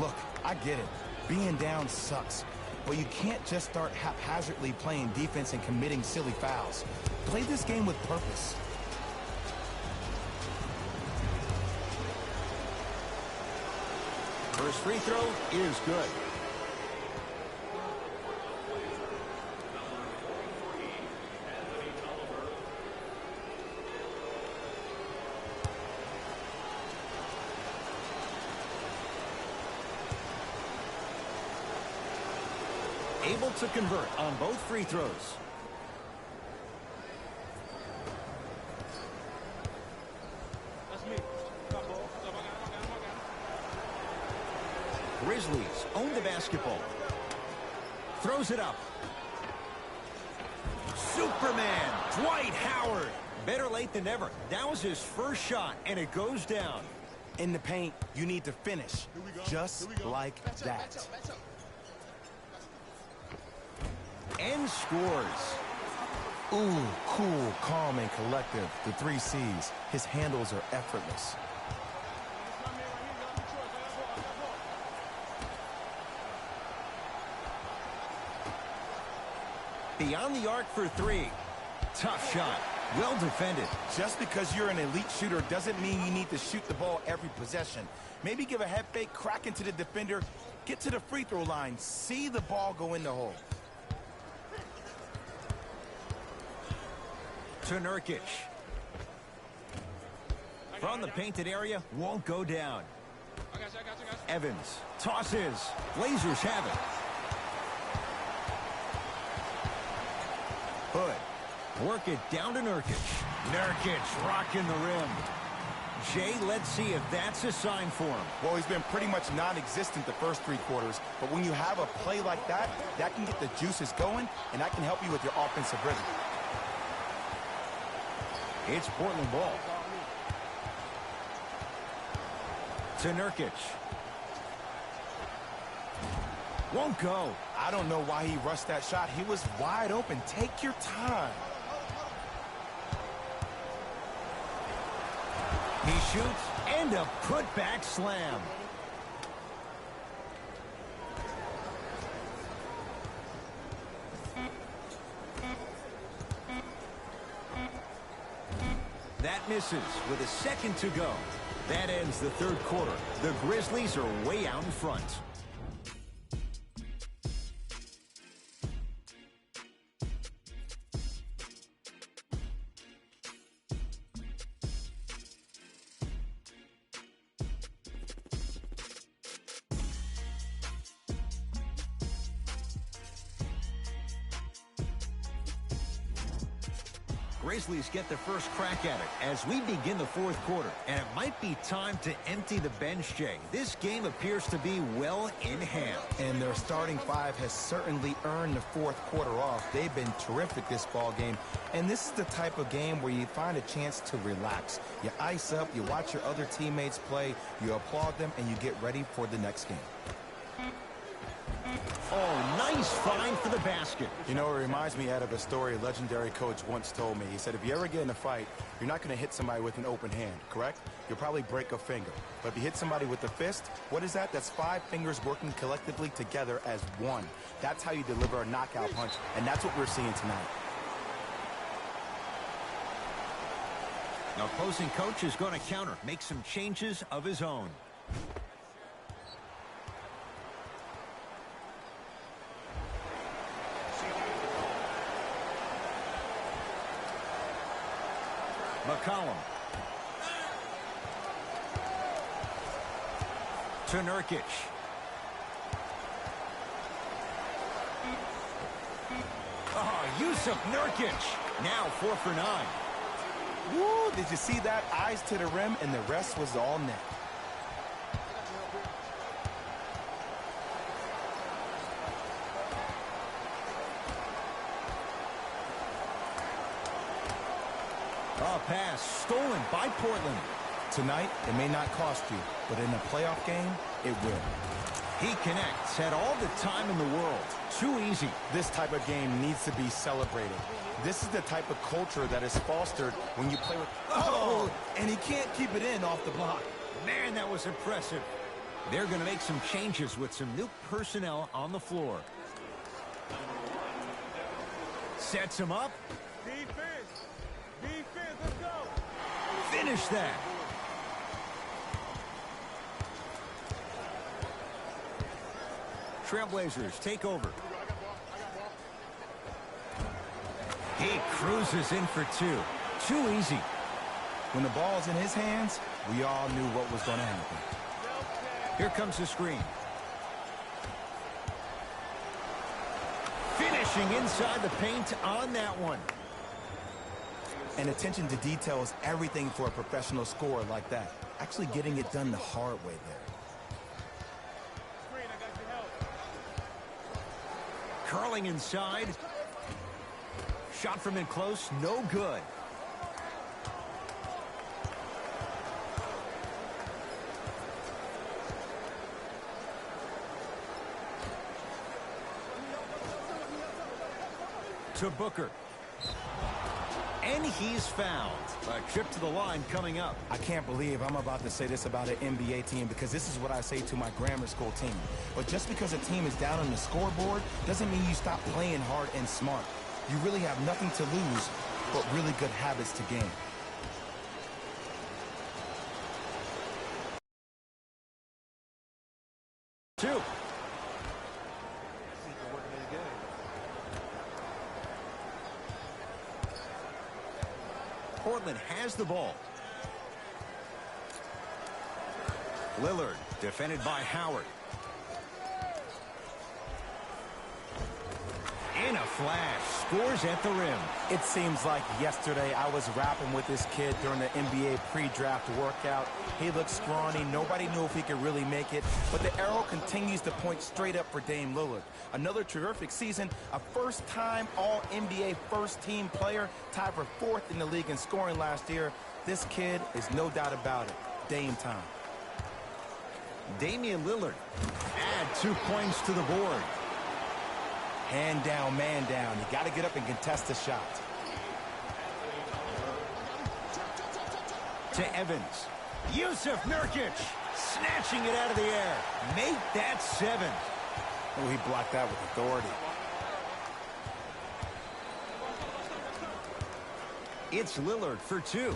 Look, I get it. Being down sucks. But you can't just start haphazardly playing defense and committing silly fouls. Play this game with purpose. First free throw is good. Able to convert on both free throws. Grizzlies own the basketball. Throws it up. Superman, Dwight Howard. Better late than never. That was his first shot, and it goes down. In the paint, you need to finish. Just like that. And scores. Ooh, cool, calm, and collective. The 3 C's. His handles are effortless. Beyond the arc for 3. Tough shot. Well defended. Just because you're an elite shooter doesn't mean you need to shoot the ball every possession. Maybe give a head fake, crack into the defender, get to the free throw line, see the ball go in the hole. To Nurkic. From the painted area, won't go down. Evans tosses. Blazers have it. Hood. Work it down to Nurkic. Nurkic rocking the rim. Jay, let's see if that's a sign for him. Well, he's been pretty much non-existent the first 3 quarters, but when you have a play like that, that can get the juices going, and that can help you with your offensive rhythm. It's Portland ball. To Nurkic. Won't go. I don't know why he rushed that shot. He was wide open. Take your time. He shoots, and a putback slam. That misses with a second to go. That ends the third quarter. The Grizzlies are way out in front. Grizzlies get the first crack at it as we begin the fourth quarter. And it might be time to empty the bench, Jay. This game appears to be well in hand. And their starting 5 has certainly earned the fourth quarter off. They've been terrific this ball game. And this is the type of game where you find a chance to relax. You ice up, you watch your other teammates play, you applaud them, and you get ready for the next game. Oh, nice find for the basket. You know, it reminds me out of a story a legendary coach once told me. He said, if you ever get in a fight, you're not going to hit somebody with an open hand, correct? You'll probably break a finger. But if you hit somebody with a fist, what is that? That's 5 fingers working collectively together as one. That's how you deliver a knockout punch, and that's what we're seeing tonight. Now, opposing coach is going to counter, make some changes of his own. McCollum. To Nurkic. Oh, Yusuf Nurkic. Now 4 for 9. Woo, did you see that? Eyes to the rim, and the rest was all net. Oh, pass stolen by Portland. Tonight, it may not cost you, but in a playoff game, it will. He connects, had all the time in the world. Too easy. This type of game needs to be celebrated. This is the type of culture that is fostered when you play with... Oh! And he can't keep it in off the block. Man, that was impressive. They're going to make some changes with some new personnel on the floor. Sets him up. Defense. Defense, let's go. Finish that. Trailblazers take over. He cruises in for two. Too easy. When the ball's in his hands, we all knew what was going to happen. Here comes the screen. Finishing inside the paint on that one. And attention to detail is everything for a professional scorer like that. Actually getting it done the hard way there. Screen, I got your help. Curling inside. Shot from in close, no good. To Booker. And he's fouled. A trip to the line coming up. I can't believe I'm about to say this about an NBA team because this is what I say to my grammar school team. But just because a team is down on the scoreboard doesn't mean you stop playing hard and smart. You really have nothing to lose but really good habits to gain. Two. Portland has the ball. Lillard defended by Howard. In a flash, scores at the rim. It seems like yesterday I was rapping with this kid during the NBA pre-draft workout. He looked scrawny. Nobody knew if he could really make it. But the arrow continues to point straight up for Dame Lillard. Another terrific season, a first-time All-NBA first-team player, tied for 4th in the league in scoring last year. This kid is no doubt about it. Dame time. Damian Lillard add 2 points to the board. Hand down, man down. You got to get up and contest the shot. To Evans. Yusuf Nurkic snatching it out of the air. Make that 7. Oh, he blocked that with authority. It's Lillard for 2.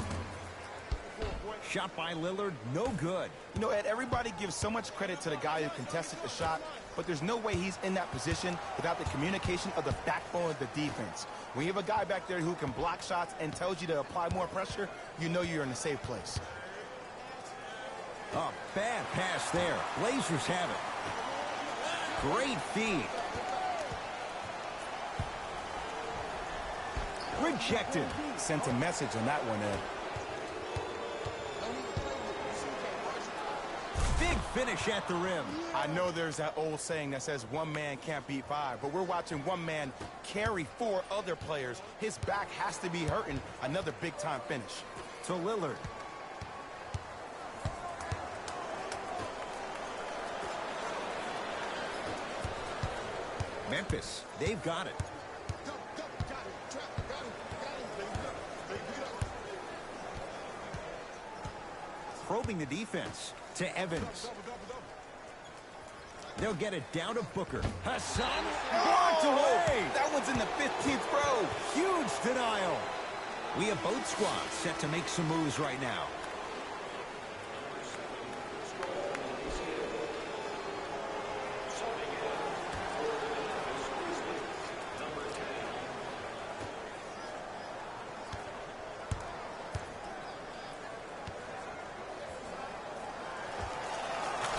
Shot by Lillard, no good. You know, Ed, everybody gives so much credit to the guy who contested the shot, but there's no way he's in that position without the communication of the backbone of the defense. When you have a guy back there who can block shots and tells you to apply more pressure, you know you're in a safe place. A bad pass there. Blazers have it. Great feed. Rejected. Sent a message on that one, Ed. Big finish at the rim. I know there's that old saying that says one man can't beat 5, but we're watching one man carry 4 other players. His back has to be hurting. Another big-time finish. To Lillard. Memphis, they've got it. Probing the defense to Evans. They'll get it down to Booker. Hassan blocked away. That one's in the 15th row. Huge denial. We have both squads set to make some moves right now.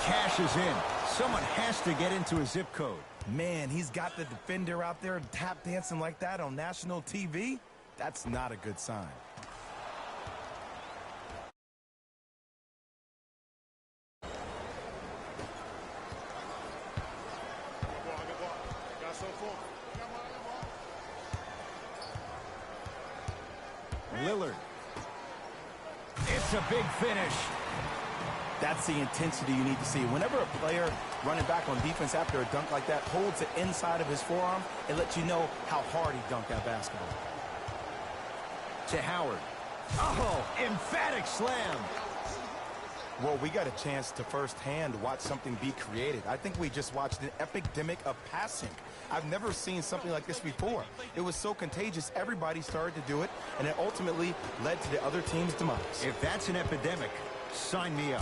Cash is in. Someone has to get into a zip code. Man, he's got the defender out there tap dancing like that on national TV. That's not a good sign. a big finish. That's the intensity you need to see. Whenever a player running back on defense after a dunk like that holds the inside of his forearm, it lets you know how hard he dunked that basketball. To Howard. Oh, emphatic slam. Well, we got a chance to firsthand watch something be created. I think we just watched an epidemic of passing. I've never seen something like this before. It was so contagious, everybody started to do it, and it ultimately led to the other team's demise. If that's an epidemic, sign me up.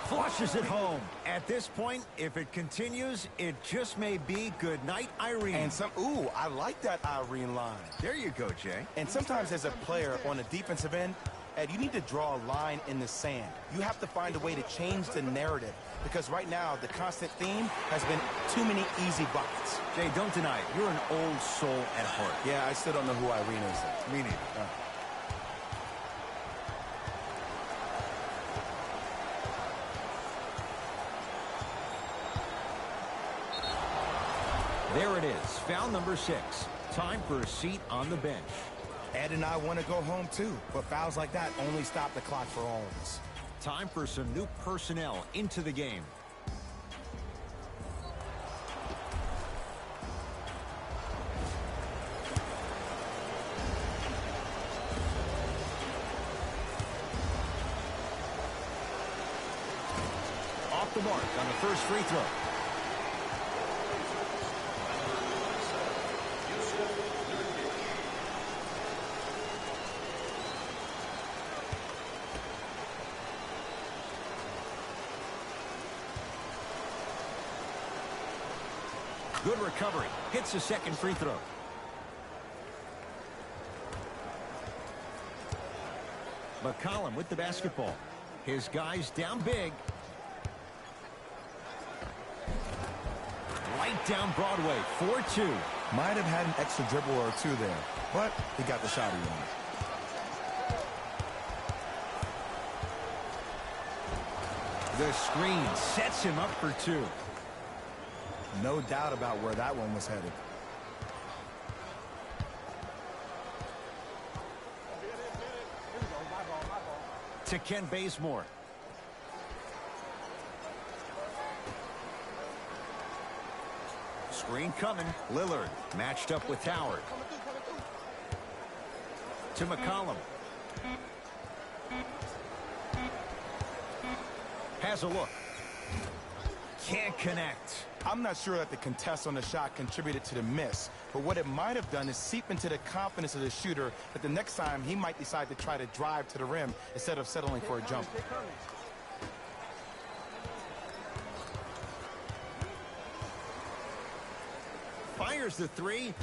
Flushes it home. At this point, if it continues, it just may be good night, Irene. And ooh, I like that Irene line. There you go, Jay. And sometimes as a player on the defensive end, Ed, you need to draw a line in the sand. You have to find a way to change the narrative, because right now the constant theme has been too many easy buckets. Jay, don't deny it. You're an old soul at heart. Yeah, I still don't know who Irene is. Me neither. There it is, foul number 6. Time for a seat on the bench. Ed and I want to go home too, but fouls like that only stop the clock for all of us. Time for some new personnel into the game. Off the mark on the first free throw. Good recovery. Hits the second free throw. McCollum with the basketball. His guys down big. Right down Broadway. 4-2. Might have had an extra dribble or two there, but he got the shot he wanted. The screen sets him up for 2. No doubt about where that one was headed. To Ken Bazemore. Screen coming. Lillard matched up with Howard. To McCollum. Has a look. Can't connect. I'm not sure that the contest on the shot contributed to the miss, but what it might have done is seep into the confidence of the shooter that the next time he might decide to try to drive to the rim instead of settling for a jump. Fires the 3.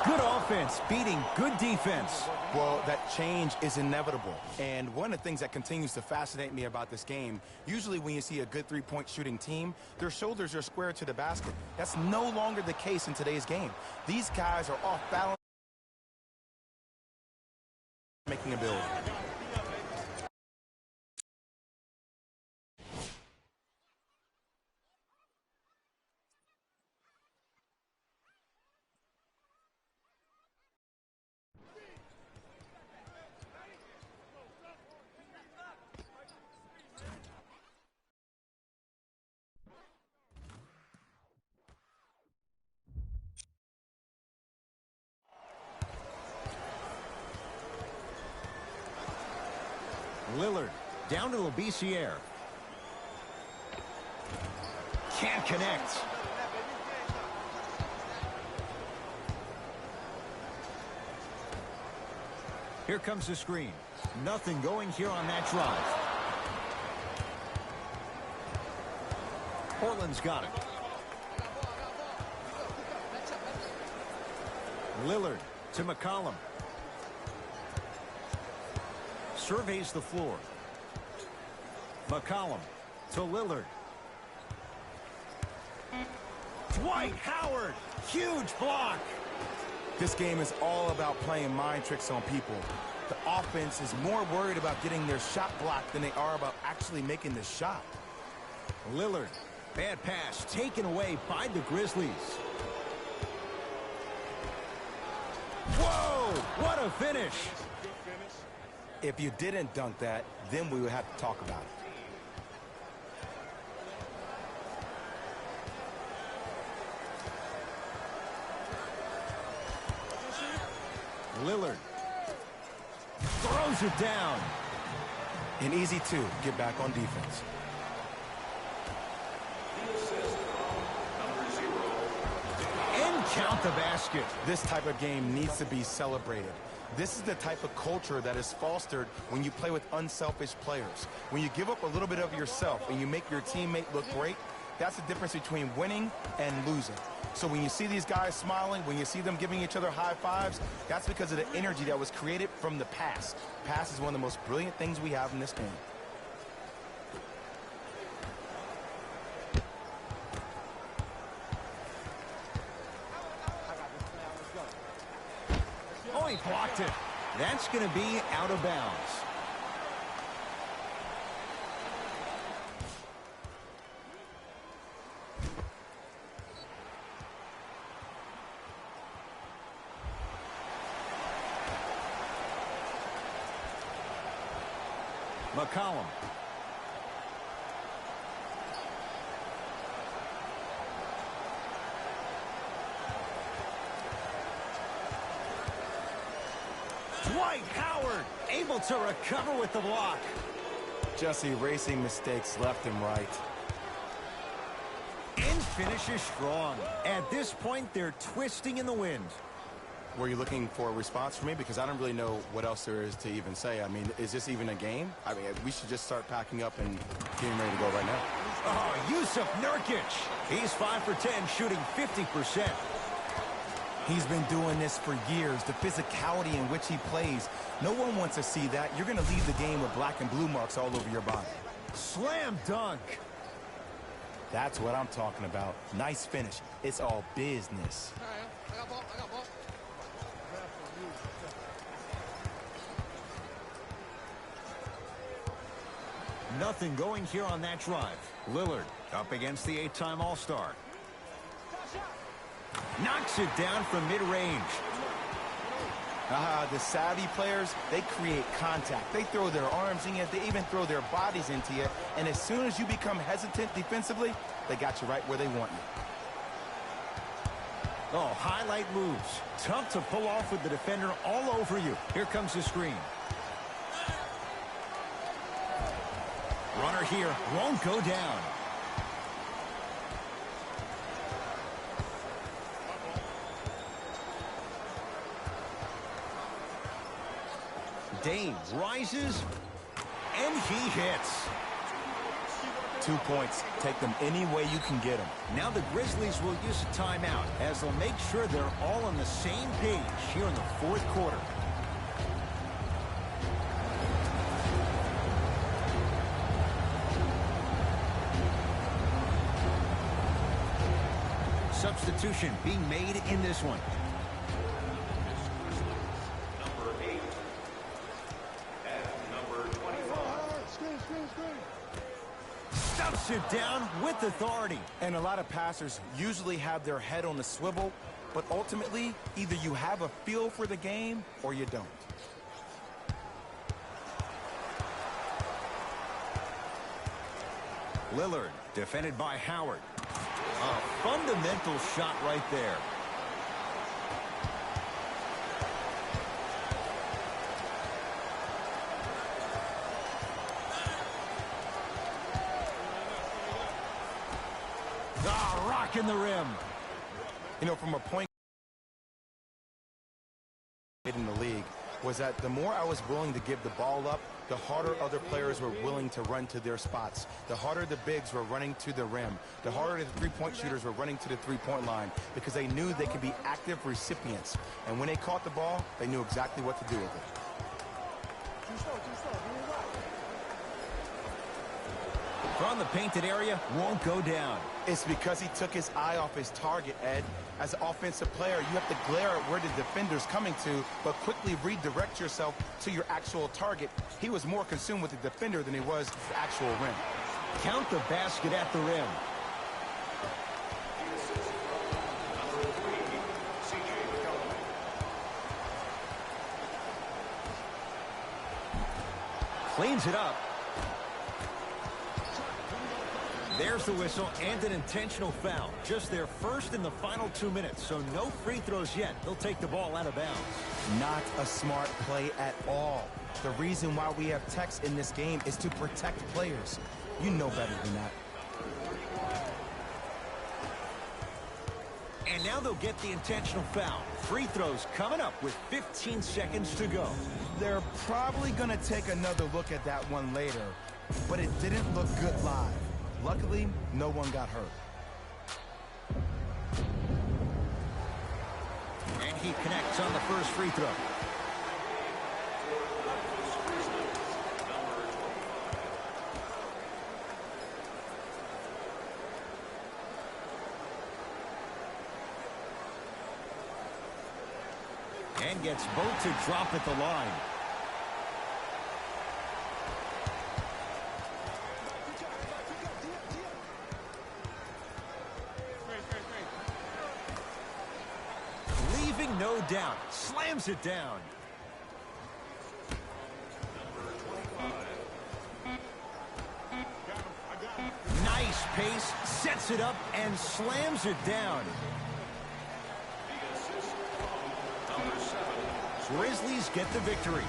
Good offense beating good defense. Well, that change is inevitable. And one of the things that continues to fascinate me about this game, usually when you see a good three-point shooting team, their shoulders are square to the basket. That's no longer the case in today's game. These guys are off balance, making a build. Lillard down to Labissiere. Can't connect. Here comes the screen. Nothing going here on that drive. Portland's got it. Lillard to McCollum. Surveys the floor. McCollum to Lillard. Dwight Howard. Huge block. This game is all about playing mind tricks on people. The offense is more worried about getting their shot blocked than they are about actually making the shot. Lillard. Bad pass taken away by the Grizzlies. Whoa! What a finish. If you didn't dunk that, then we would have to talk about it. Lillard throws it down. An easy two, get back on defense. And count the basket. This type of game needs to be celebrated. This is the type of culture that is fostered when you play with unselfish players. When you give up a little bit of yourself and you make your teammate look great, that's the difference between winning and losing. So when you see these guys smiling, when you see them giving each other high fives, that's because of the energy that was created from the pass. Pass is one of the most brilliant things we have in this game. Oh, he blocked it. That's going to be out of bounds. McCollum. Dwight Howard able to recover with the block. Just erasing mistakes left and right. And finishes strong. At this point, they're twisting in the wind. Were you looking for a response from me? Because I don't really know what else there is to even say. I mean, is this even a game? I mean, we should just start packing up and getting ready to go right now. Oh, Yusuf Nurkic. He's 5 for 10, shooting 50%. He's been doing this for years, the physicality in which he plays. No one wants to see that. You're going to leave the game with black and blue marks all over your body. Slam dunk. That's what I'm talking about. Nice finish. It's all business. All right, I got ball. Nothing going here on that drive. Lillard up against the 8-time All-Star. Knocks it down from mid-range. The savvy players, they create contact. They throw their arms in you. They even throw their bodies into you. And as soon as you become hesitant defensively, they got you right where they want you. Oh, highlight moves. Tough to pull off with the defender all over you. Here comes the screen. Runner here won't go down. Dame rises, and he hits. 2 points. Take them any way you can get them. Now the Grizzlies will use a timeout as they'll make sure they're all on the same page here in the fourth quarter. Substitution being made in this one. Number 8 and number 25. Screen. Stuffs it down with authority. And a lot of passers usually have their head on the swivel, but ultimately, either you have a feel for the game or you don't. Lillard defended by Howard. A fundamental shot right there. Rocking the rim. You know, from a point in the league was that the more I was willing to give the ball up, the harder other players were willing to run to their spots. The harder the bigs were running to the rim. The harder the three-point shooters were running to the three-point line because they knew they could be active recipients. And when they caught the ball, they knew exactly what to do with it. From the painted area, won't go down. It's because he took his eye off his target, Ed. As an offensive player, you have to glare at where the defender's coming to, but quickly redirect yourself to your actual target. He was more consumed with the defender than he was the actual rim. Count the basket at the rim. Number 3, C.J. McCollum. cleans it up. There's the whistle and an intentional foul. Just their first in the final 2 minutes, so no free throws yet. They'll take the ball out of bounds. Not a smart play at all. The reason why we have techs in this game is to protect players. You know better than that. And now they'll get the intentional foul. Free throws coming up with 15 seconds to go. They're probably going to take another look at that one later, but it didn't look good live. Luckily, no one got hurt. And he connects on the first free throw. And gets both to drop at the line. Leaving no doubt. Slams it down. Nice pace. Sets it up and slams it down. Grizzlies get the victory.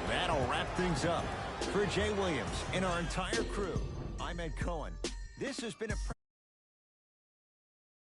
That'll wrap things up. For Jay Williams and our entire crew, I'm Ed Cohen. This has been a